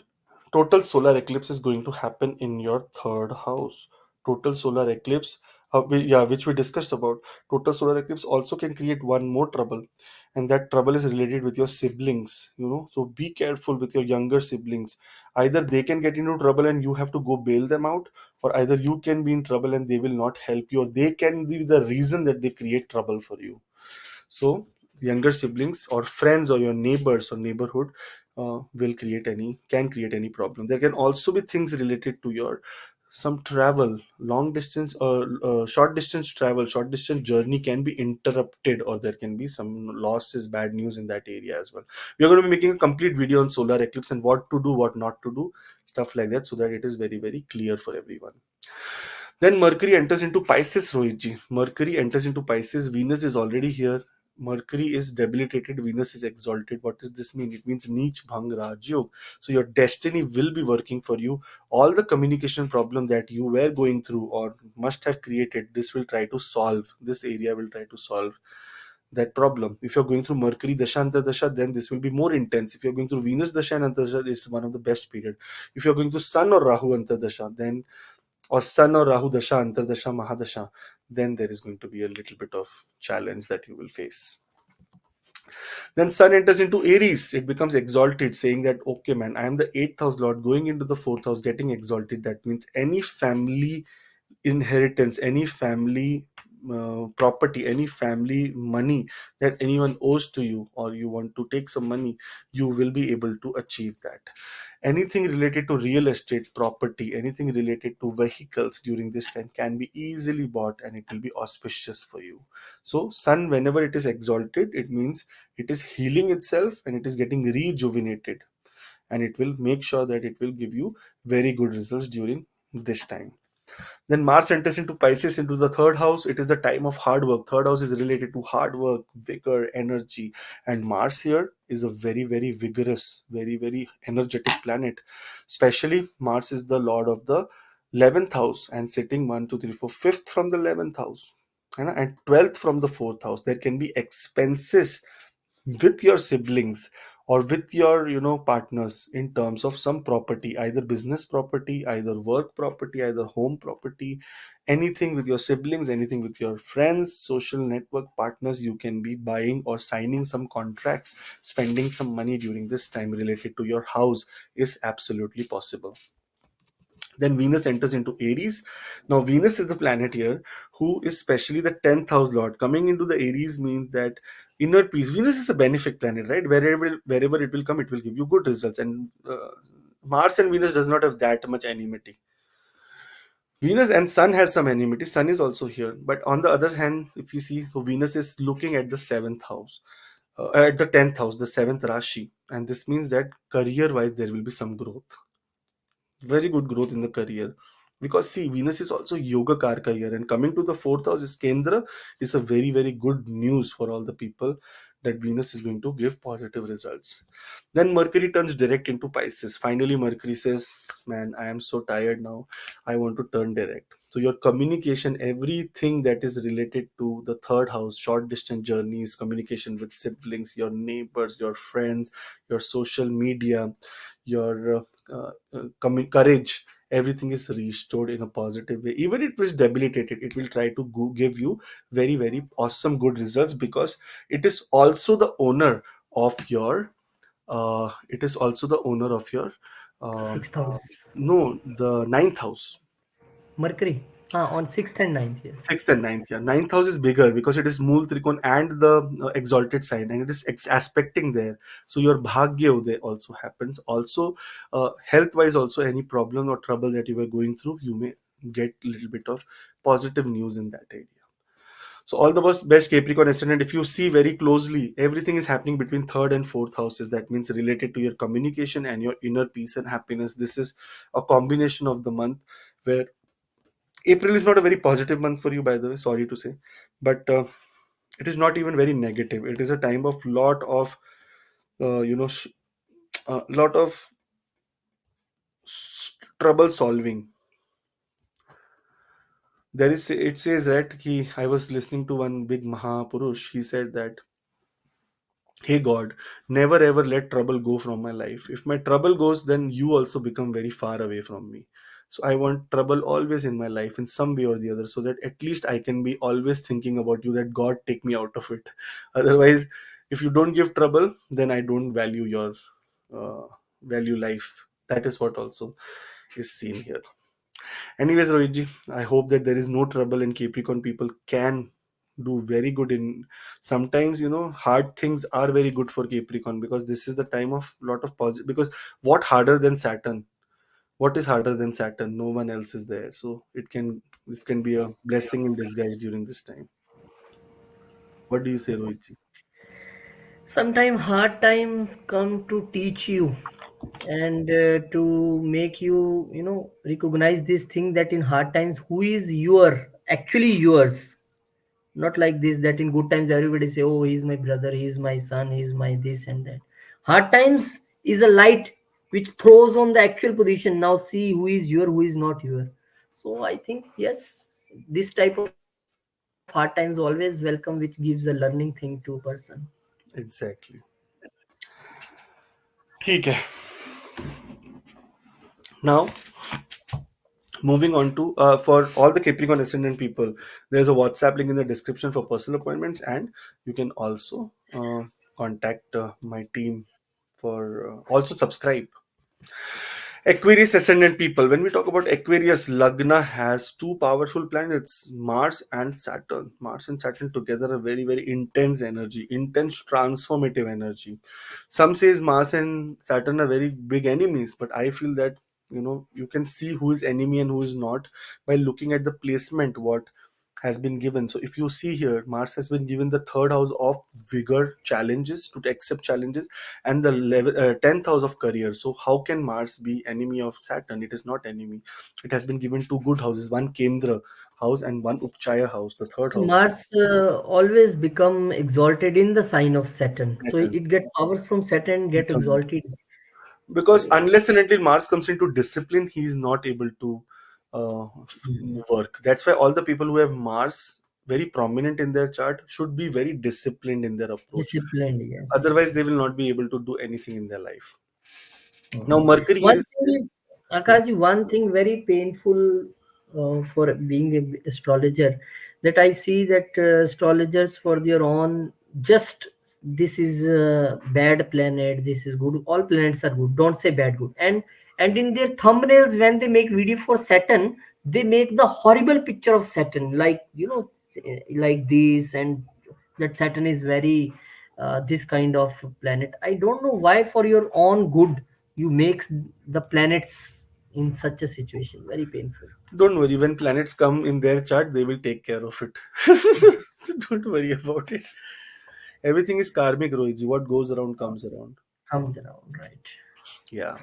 total solar eclipse is going to happen in your third house. Total solar eclipse, which we discussed about. Total solar eclipse also can create one more trouble, and that trouble is related with your siblings. So be careful with your younger siblings. Either they can get into trouble and you have to go bail them out, or either you can be in trouble and they will not help you, or they can be the reason that they create trouble for you. So younger siblings or friends or your neighbors or neighborhood will create any can create any problem. There can also be things related to your some travel, long distance or short distance travel, short distance journey can be interrupted, or there can be some losses, bad news in that area as well. We are going to be making a complete video on solar eclipse and what to do, what not to do, stuff like that, so that it is very, very clear for everyone. Then Mercury enters into Pisces, Rohitji. Mercury enters into Pisces. Venus is already here. Mercury is debilitated. Venus is exalted. What does this mean? It means Neech Bhang Rajyog. So your destiny will be working for you. All the communication problem that you were going through or must have created, this will try to solve. This area will try to solve that problem. If you're going through Mercury Dasha Antardasha, then this will be more intense. If you're going through Venus Dasha and Antardasha, it's one of the best period. If you're going through Sun or Rahu Antardasha, then or Sun or Rahu Dasha, Antardasha, Mahadasha, then there is going to be a little bit of challenge that you will face. Then Sun enters into Aries. It becomes exalted, saying that, okay, man, I am the eighth house lord going into the fourth house, getting exalted. That means any family inheritance, any family property, any family money that anyone owes to you, or you want to take some money, you will be able to achieve that. Anything related to real estate, property, anything related to vehicles during this time can be easily bought and it will be auspicious for you. So, sun, whenever it is exalted, it means it is healing itself and it is getting rejuvenated, and it will make sure that it will give you very good results during this time. Then Mars enters into Pisces, into the third house. It is the time of hard work. Third house is related to hard work, vigor, energy. And Mars here is a very, very vigorous, very, very energetic planet. Especially, Mars is the lord of the 11th house and sitting one, two, three, four, fifth from the 11th house. And 12th from the fourth house. There can be expenses with your siblings or with your partners in terms of some property, either business property, either work property, either home property, anything with your siblings, anything with your friends, social network partners. You can be buying or signing some contracts, spending some money during this time related to your house is absolutely possible. Then Venus enters into Aries. Now, Venus is the planet here who is specially the 10th house lord. Coming into the Aries means that inner peace. Venus is a benefic planet, right? Wherever it will come, it will give you good results. And Mars and Venus does not have that much enmity. Venus and Sun has some enmity. Sun is also here. But on the other hand, if you see, so Venus is looking at the seventh house, at the 10th house, the seventh Rashi. And this means that career wise, there will be some growth, very good growth in the career, because see, Venus is also yoga karka here, and coming to the fourth house is Kendra, is a very, very good news for all the people that Venus is going to give positive results. Then Mercury turns direct into Pisces. Finally, Mercury says, man, I am so tired now, I want to turn direct. So your communication, everything that is related to the third house, short distance journeys, communication with siblings, your neighbors, your friends, your social media, your courage, everything is restored in a positive way. Even if it was debilitated, it will try to give you very, very awesome good results, because it is also the owner of your it is also the owner of your uh, Sixth house. no, the ninth house. Mercury. On sixth and ninth, yes. Sixth and ninth, yeah. Ninth house is bigger because it is Mool Trikon and the exalted sign, and it is aspecting there. So your Bhagya Uday also happens. Also, health wise, also any problem or trouble that you were going through, you may get a little bit of positive news in that area. So all the best Capricorn ascendant. If you see very closely, everything is happening between third and fourth houses. That means related to your communication and your inner peace and happiness. This is a combination of the month where April is not a very positive month for you, by the way, sorry to say, but it is not even very negative. It is a time of lot of, lot of trouble solving. There is, it says that I was listening to one big Mahapurush. He said that, hey God, never ever let trouble go from my life. If my trouble goes, then you also become very far away from me. So I want trouble always in my life in some way or the other, so that at least I can be always thinking about you, that God take me out of it. Otherwise, if you don't give trouble, then I don't value your uh, value life. That is what also is seen here. Anyways, Rohitji, I hope that there is no trouble and Capricorn people can do very good in, sometimes hard things are very good for Capricorn, because this is the time of lot of positive, because what harder than Saturn? What is harder than Saturn? No one else is there. So this can be a blessing in disguise during this time. What do you say, Rohitji? Sometimes hard times come to teach you and to make you, recognize this thing that in hard times, who is actually yours. Not like this, that in good times everybody say, oh, he's my brother, he's my son, he's my this and that. Hard times is a light which throws on the actual position. Now see who is your, who is not your. So I think, yes, this type of hard times always welcome, which gives a learning thing to a person. Exactly. ठीक है. Now, moving on to, for all the Capricorn ascendant people, there's a WhatsApp link in the description for personal appointments, and you can also contact my team for also subscribe. Aquarius ascendant people, when we talk about Aquarius, Lagna has two powerful planets, Mars and Saturn. Mars and Saturn together are very, very intense energy, intense transformative energy. Some says Mars and Saturn are very big enemies, but I feel that you can see who is enemy and who is not by looking at the placement what has been given. So if you see here, Mars has been given the third house of vigor, challenges, to accept challenges, and the 10th house of career. So how can Mars be enemy of Saturn? It is not enemy. It has been given two good houses, one Kendra house and one Upchaya house, the third So house. Mars always become exalted in the sign of Saturn. So Saturn. it get powers from Saturn, get exalted. Because So unless and until Mars comes into discipline, he is not able to work. That's why all the people who have Mars very prominent in their chart should be very disciplined in their approach. disciplined, yes, Otherwise, yes. they will not be able to do anything in their life. Now, Mhm. Mercury here One is thing is, Akashi, one thing very painful for being an astrologer, that I see that astrologers for their own, just this is a bad planet, this is good, all planets are good. Don't say bad, good. And in their thumbnails, when they make video for Saturn, they make the horrible picture of Saturn, like like this, and that Saturn is very this kind of planet. I don't know why, for your own good, you makes the planets in such a situation very painful. don't worry. When planets come in their chart, they will take care of it. So don't worry about it. Everything is karmic, Rohitji. What goes around comes around. Comes around, right? Yeah.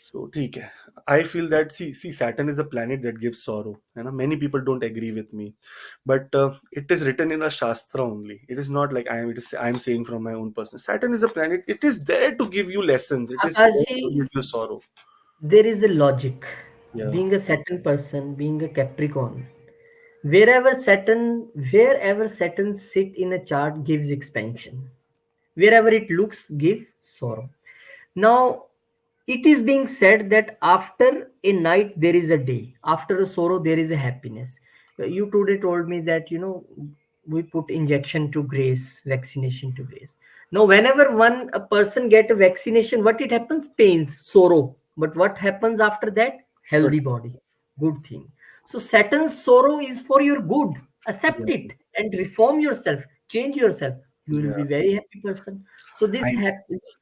So, ठीक है. I feel that see Saturn is a planet that gives sorrow. You know, many people don't agree with me, but it is written in a shastra only. It is not like I am saying from my own person. Saturn is a planet. It is there to give you lessons. It is there Akashi, to give you sorrow. there is a logic. Yeah. Being a Saturn person, being a Capricorn, wherever Saturn sit in a chart gives expansion. Wherever it looks, give sorrow. Now, it is being said that after a night there is a day, after a sorrow there is a happiness. You today told me that we put injection to grace, vaccination to grace. Now, whenever one a person get a vaccination, what it happens? Pains, sorrow. But what happens after that? But Healthy body, good thing. So Saturn's sorrow is for your good. Accept yeah, it and reform yourself, change yourself. You will yeah. be very happy person. So this I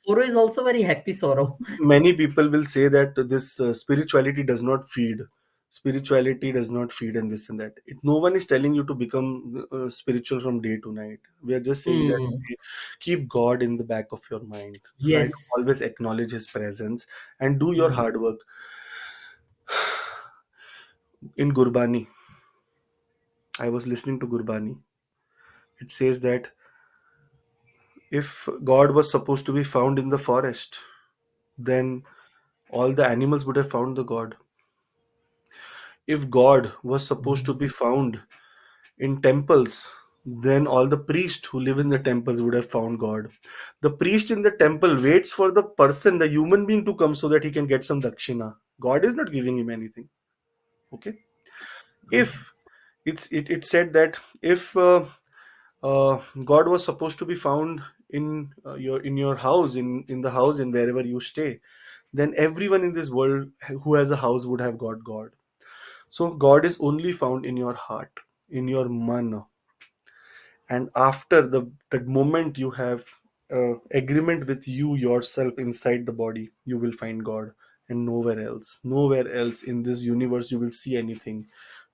sorrow is also very happy sorrow. Many people will say that this spirituality does not feed. Spirituality does not feed and this and that. No one is telling you to become spiritual from day to night. We are just saying that, Hmm. okay, keep God in the back of your mind. Try to Yes. always acknowledge His presence and do your Hmm. hard work. In Gurbani, I was listening to Gurbani. It says that if God was supposed to be found in the forest, then all the animals would have found the God. If God was supposed to be found in temples, then all the priests who live in the temples would have found God. The priest in the temple waits for the person, the human being, to come so that he can get some dakshina. God is not giving him anything. Okay. If it said that if God was supposed to be found in your house, in the house, in wherever you stay, then everyone in this world who has a house would have got God. So God is only found in your heart, in your man, and after the moment you have agreement with you yourself inside the body, you will find God, and nowhere else in this universe you will see anything.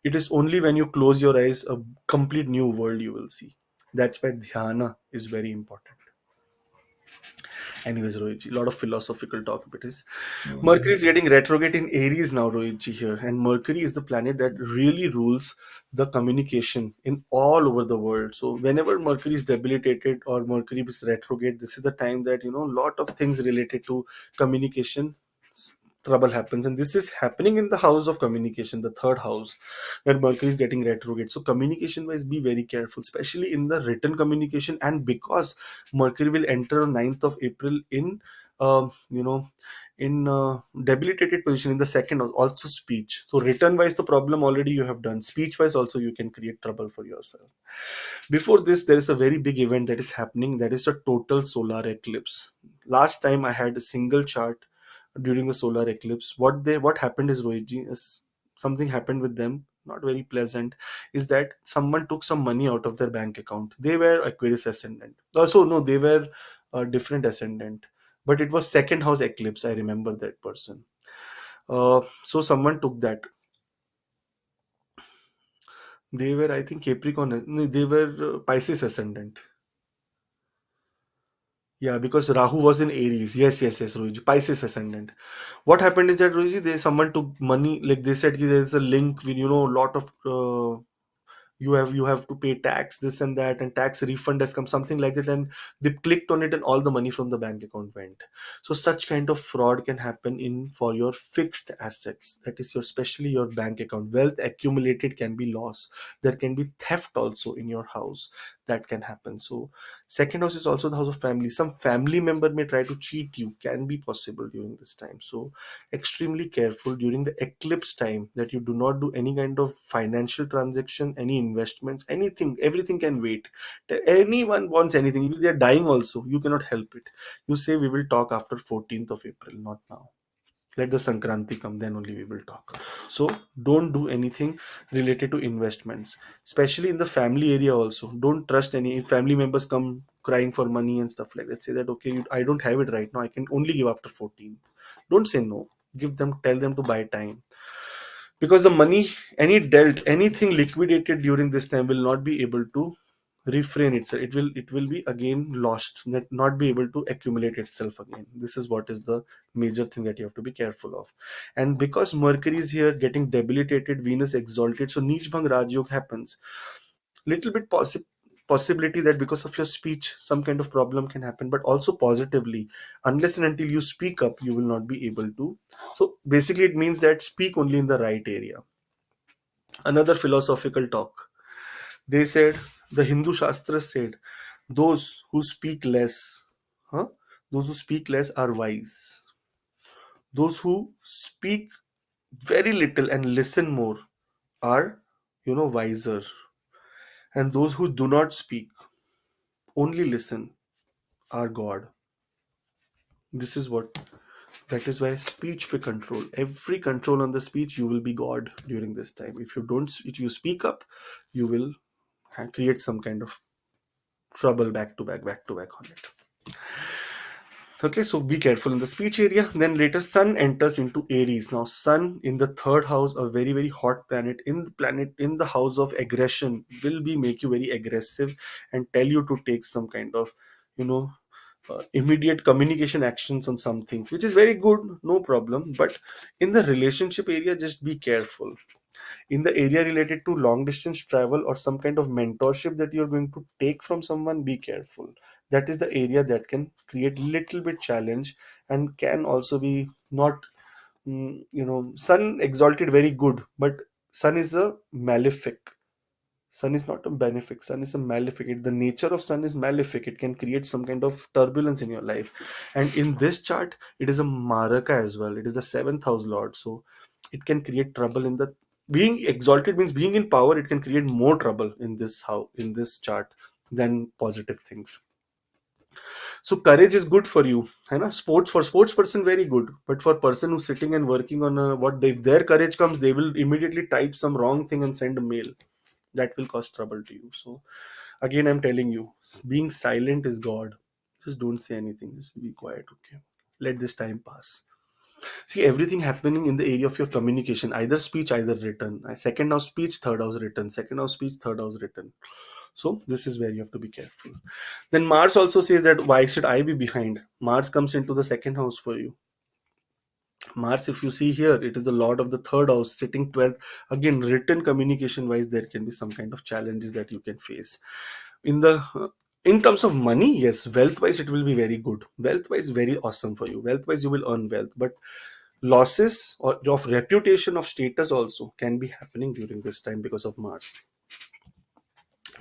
It is only when you close your eyes a complete new world you will see. That's why dhyana is very important. Anyways, Rohitji, a lot of philosophical talk it is. Mercury is getting retrograde in Aries now, Rohitji here, and Mercury is the planet that really rules the communication in all over the world. So whenever Mercury is debilitated or Mercury is retrograde, this is the time that a lot of things related to communication trouble happens, and this is happening in the house of communication, the third house, where Mercury is getting retrograde. So communication wise, be very careful, especially in the written communication. And because Mercury will enter on 9th of April in you know in debilitated position in the second house, also speech. So written wise the problem already you have done, speech wise also you can create trouble for yourself. Before this, there is a very big event that is happening, that is a total solar eclipse. Last time I had a single chart during the solar eclipse. What happened is, Rohitji, is something happened with them, not very pleasant, is that someone took some money out of their bank account. They were Aquarius ascendant. So no, they were a different ascendant, but it was second house eclipse. I remember that person. So someone took that. They were, I think, Capricorn. No, they were Pisces ascendant. Yeah, because Rahu was in Aries. Yes, yes, yes, Rohiji. Pisces ascendant. What happened is that, Rohiji, they someone took money, like they said, there's a link with, a lot of you have to pay tax, this and that, and tax refund has come, something like that, and they clicked on it and all the money from the bank account went. So such kind of fraud can happen in for your fixed assets, that is your, especially your bank account. Wealth accumulated can be lost. There can be theft also in your house, that can happen. So second house is also the house of family. Some family member may try to cheat you, can be possible during this time. So extremely careful during the eclipse time, that you do not do any kind of financial transaction, any investments, anything. Everything can wait. Anyone wants anything, if they are dying also, you cannot help it. You say we will talk after 14th of April, not now. Let the Sankranti come, then only we will talk. So don't do anything related to investments, especially in the family area also. Don't trust any, if family members come crying for money and stuff like that, say that okay, I don't have it right now, I can only give after 14th. Don't say no. Give them, tell them to buy time, because the money, any dealt, anything liquidated during this time will not be able to refrain itself. It will be again lost, not be able to accumulate itself again. This is what is the major thing that you have to be careful of. And because Mercury is here getting debilitated, Venus exalted, so Neech Bhang Rajyog happens. Little bit possibility that because of your speech some kind of problem can happen, but also positively, unless and until you speak up, you will not be able to. So basically it means that speak only in the right area. Another philosophical talk, they said, the Hindu Shastras said, those who speak less, huh? Those who speak less are wise. Those who speak very little and listen more are, wiser. And those who do not speak, only listen, are God. This is what, that is why speech we control. Every control on the speech, you will be God during this time. If you don't, if you speak up, you will create some kind of trouble back to back on it. Okay, so be careful in the speech area. Then later, Sun enters into Aries. Now, Sun in the third house, a very very hot planet in the house of aggression, will be make you very aggressive and tell you to take some kind of, you know, immediate communication actions on some things, which is very good, no problem. But in the relationship area, just be careful. In the area related to long distance travel or some kind of mentorship that you're going to take from someone, be careful. That is the area that can create little bit challenge, and can also be not, Sun exalted very good, but Sun is a malefic. Sun is not a benefic. Sun is a malefic. The nature of Sun is malefic. It can create some kind of turbulence in your life. And in this chart, it is a Maraka as well. It is the seventh house lord. So it can create trouble in the, being exalted means being in power. It can create more trouble in this how in this chart than positive things. So courage is good for you. है ना? Sports, for sports person, very good. But for person who's sitting and working on a, what they, if their courage comes, they will immediately type some wrong thing and send a mail. That will cause trouble to you. So again, I'm telling you, being silent is God. Just don't say anything. Just be quiet. Okay. Let this time pass. See everything happening in the area of your communication, either speech, either written. Second house speech, third house written. Second house speech, third house written. So this is where you have to be careful. Then Mars also says that why should I be behind? Mars comes into the second house for you. Mars, if you see here, it is the lord of the third house, sitting 12th. Again, written communication wise, there can be some kind of challenges that you can face. In the in terms of money, yes, wealth wise, it will be very good. Wealth wise, very awesome for you. Wealth wise, you will earn wealth, but losses or of reputation, of status also can be happening during this time because of Mars.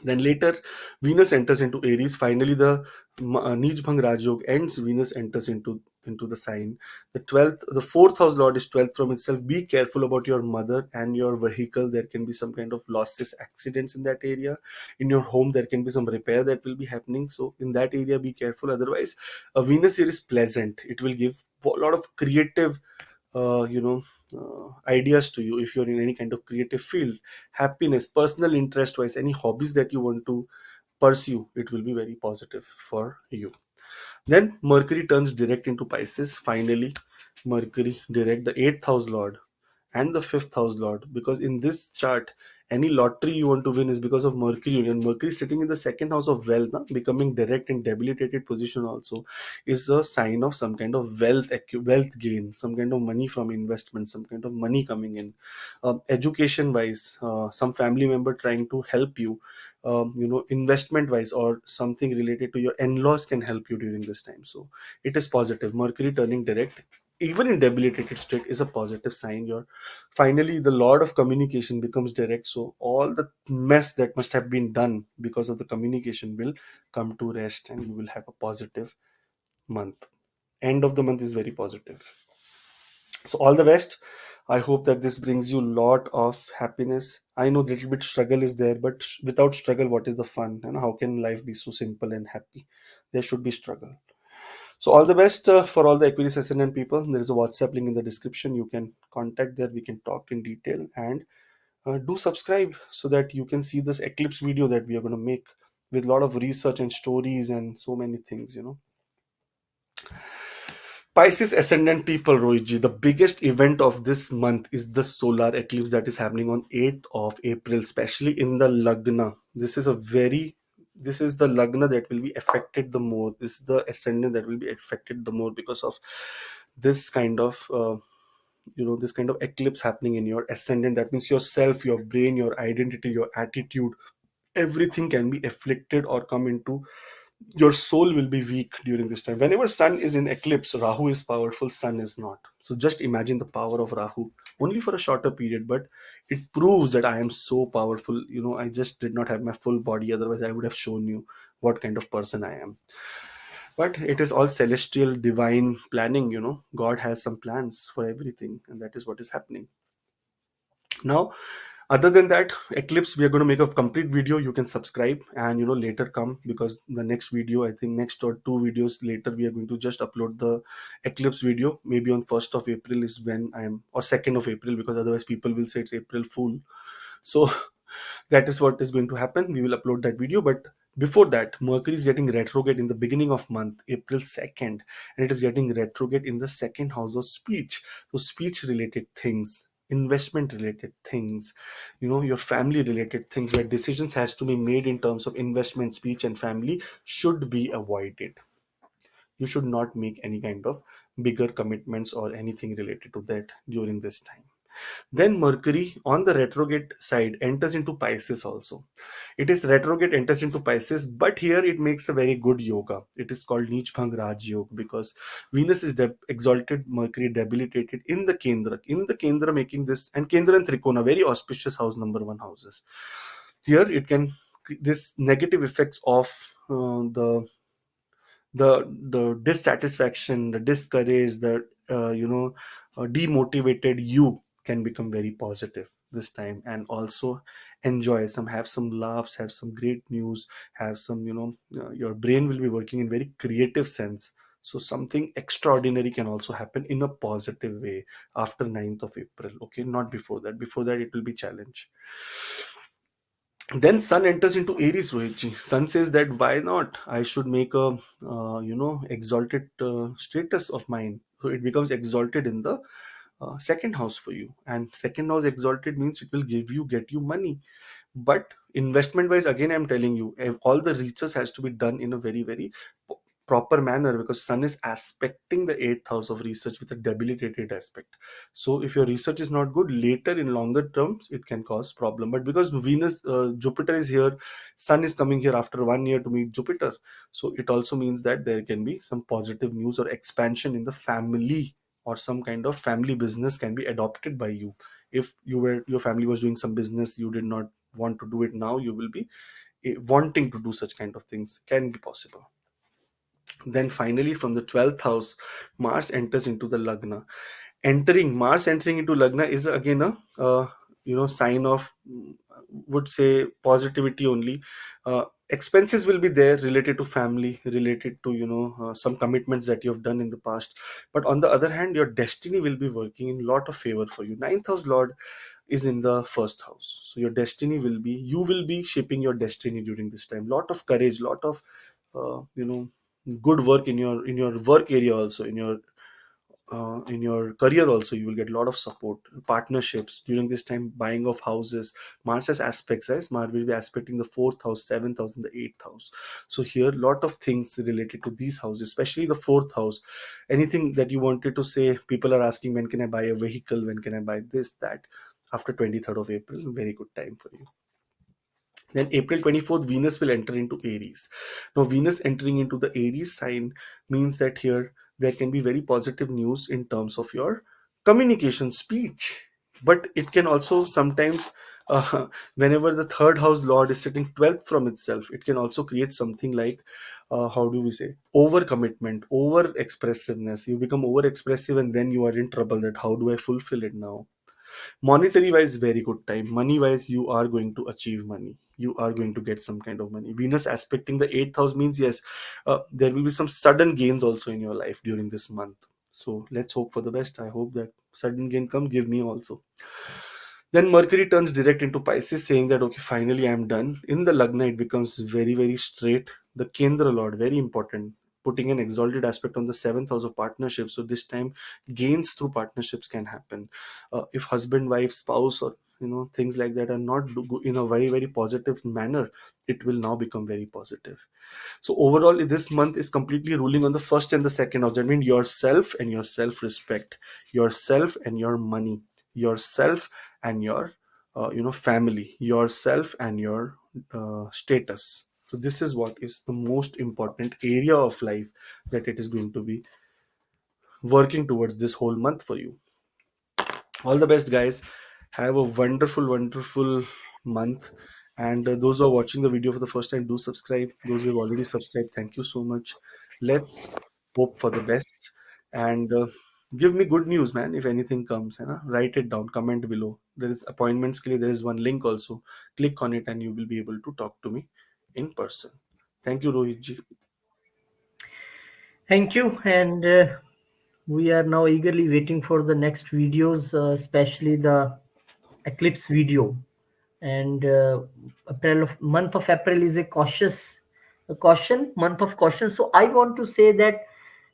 Then later, Venus enters into Aries. Finally, the Neej Bhang Rajyog ends. Venus enters into the sign. The 12th, the fourth house lord is 12th from itself. Be careful about your mother and your vehicle. There can be some kind of losses, accidents in that area. In your home, there can be some repair that will be happening. So in that area, be careful. Otherwise, a Venus here is pleasant. It will give a lot of creative ideas to you if you're in any kind of creative field, happiness, personal interest wise, any hobbies that you want to pursue, it will be very positive for you. Then Mercury turns direct into Pisces. Finally, Mercury direct, the eighth house lord and the fifth house lord, because in this chart Any lottery you want to win is because of Mercury, and Mercury sitting in the second house of wealth, becoming direct in debilitated position also is a sign of some kind of wealth gain, some kind of money from investment, some kind of money coming in. Education wise, some family member trying to help you, investment wise, or something related to your in-laws can help you during this time. So it is positive. Mercury turning direct even in debilitated state is a positive sign. You're finally, the lord of communication becomes direct, so all the mess that must have been done because of the communication will come to rest, and you will have a positive month. End of the month is very positive. So all the best. I hope that this brings you lot of happiness. I know little bit struggle is there, but without struggle, what is the fun? And how can life be so simple and happy? There should be struggle. So all the best for all the Aquarius Ascendant people. There is a WhatsApp link in the description. You can contact there. We can talk in detail, and do subscribe so that you can see this eclipse video that we are going to make with a lot of research and stories and so many things. Pisces ascendant people, Rohitji, the biggest event of this month is the solar eclipse that is happening on 8th of April, especially in the Lagna. This is the Lagna that will be affected the more. This is the ascendant that will be affected the more because of this kind of this kind of eclipse happening in your ascendant. That means yourself, your brain, your identity, your attitude, everything can be afflicted or come into, your soul will be weak during this time. Whenever sun is in eclipse, Rahu is powerful, sun is not. So just imagine the power of Rahu, only for a shorter period, but it proves that I am so powerful. I just did not have my full body, otherwise I would have shown you what kind of person I am. But it is all celestial divine planning. God has some plans for everything, and that is what is happening now. Other than that, eclipse, we are going to make a complete video. You can subscribe and later come, because the next video, I think next or two videos later, we are going to just upload the eclipse video. Maybe on 1st of April is when I am, or 2nd of April, because otherwise people will say it's April Fool. So that is what is going to happen. We will upload that video. But before that, Mercury is getting retrograde in the beginning of month, April 2nd, and it is getting retrograde in the second house of speech. So speech related things, investment related things, your family related things, where decisions has to be made in terms of investment, speech and family, should be avoided. You should not make any kind of bigger commitments or anything related to that during this time. Then Mercury on the retrograde side enters into Pisces also. It is retrograde, enters into Pisces, but here it makes a very good yoga. It is called Neech Bhang Raj Yoga, because Venus is exalted, Mercury debilitated in the Kendra. In the Kendra, making this, and Kendra and Trikona, very auspicious house, number one houses. Here it can, this negative effects of the dissatisfaction, the discourage, the demotivated you can become very positive this time, and also enjoy some, have some laughs, have some great news, have some, your brain will be working in very creative sense. So something extraordinary can also happen in a positive way after 9th of April. Okay, not before that. Before that it will be challenge. Then sun enters into Aries, Rohitji. Sun says that why not, I should make a exalted status of mine. So it becomes exalted in the second house for you, and second house exalted means it will get you money. But investment wise, again I'm telling you, if all the research has to be done in a very very proper manner, because sun is aspecting the 8th house of research with a debilitated aspect. So if your research is not good, later in longer terms it can cause problem. But because Venus, Jupiter is here, sun is coming here after 1 year to meet Jupiter, so it also means that there can be some positive news or expansion in the family, or some kind of family business can be adopted by you. If your family was doing some business, you did not want to do it, now you will be wanting to do such kind of things, can be possible. Then finally, from the 12th house, Mars enters into the Lagna. Mars entering into Lagna is again a sign of, would say, positivity only. Expenses will be there related to family, related to some commitments that you have done in the past. But on the other hand, your destiny will be working in lot of favor for you. Ninth house Lord is in the first house, so your destiny will be, you will be shaping your destiny during this time. Lot of courage, lot of good work in your work area, also in your in your career also you will get a lot of support, partnerships during this time, buying of houses. Mars has aspects, right? Mars will be aspecting the fourth house, seventh house, and the eighth house. So here a lot of things related to these houses, especially the fourth house. Anything that you wanted to say, people are asking, when can I buy a vehicle, when can I buy this, that. After 23rd of April, very good time for you. Then April 24th, Venus will enter into Aries. Now, Venus entering into the Aries sign means that here there can be very positive news in terms of your communication, speech. But it can also sometimes, whenever the third house lord is sitting 12th from itself, it can also create something like, how do we say, over commitment, over expressiveness. You become over expressive and then you are in trouble that how do I fulfill it now? Monetary wise, very good time. Money wise, you are going to achieve money, you are going to get some kind of money. Venus aspecting the eighth house means yes, there will be some sudden gains also in your life during this month. So let's hope for the best. I hope that sudden gain come, give me also. Then Mercury turns direct into Pisces, saying that okay, finally I'm done. In the Lagna, it becomes very, very straight. The Kendra Lord, very important, putting an exalted aspect on the seventh house of partnership. So this time, gains through partnerships can happen. If husband, wife, spouse, or things like that are not in a very, very positive manner, it will now become very positive. So overall, this month is completely ruling on the first and the second house. That means yourself and your self-respect, yourself and your money, yourself and your family, yourself and your status. So this is what is the most important area of life that it is going to be working towards this whole month for you. All the best, guys. Have a wonderful, wonderful month. And those who are watching the video for the first time, do subscribe. Those who have already subscribed, thank you so much. Let's hope for the best. And give me good news, man. If anything comes, write it down, comment below. There is appointments, there is one link also. Click on it and you will be able to talk to me in person. Thank you, Rohit ji. Thank you. And we are now eagerly waiting for the next videos, especially the eclipse video. And month of April is a caution month of caution. So I want to say that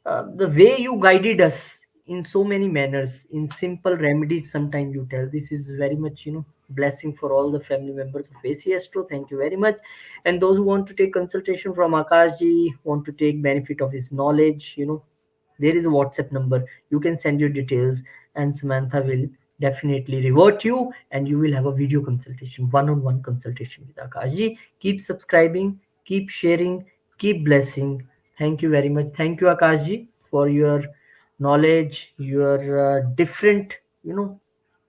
the way you guided us in so many manners, in simple remedies, sometimes you tell, this is very much blessing for all the family members of AC Astro. Thank you very much. And those who want to take consultation from Akash ji, want to take benefit of his knowledge, there is a WhatsApp number. You can send your details, and Samantha will definitely revert you, and you will have a video consultation, one-on-one consultation with Akash ji. Keep subscribing, keep sharing, keep blessing. Thank you very much. Thank you, Akash ji, for your knowledge, your different,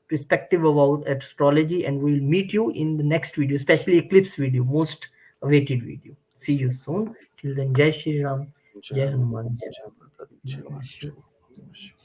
perspective about astrology. And we will meet you in the next video, especially eclipse video, most awaited video. See you soon. Till then, Jai Shri Ram, Jai Jai Mata Hanuman, Di, Jai Jai Ram. Mata Di, Jai Namaste. Mata Di.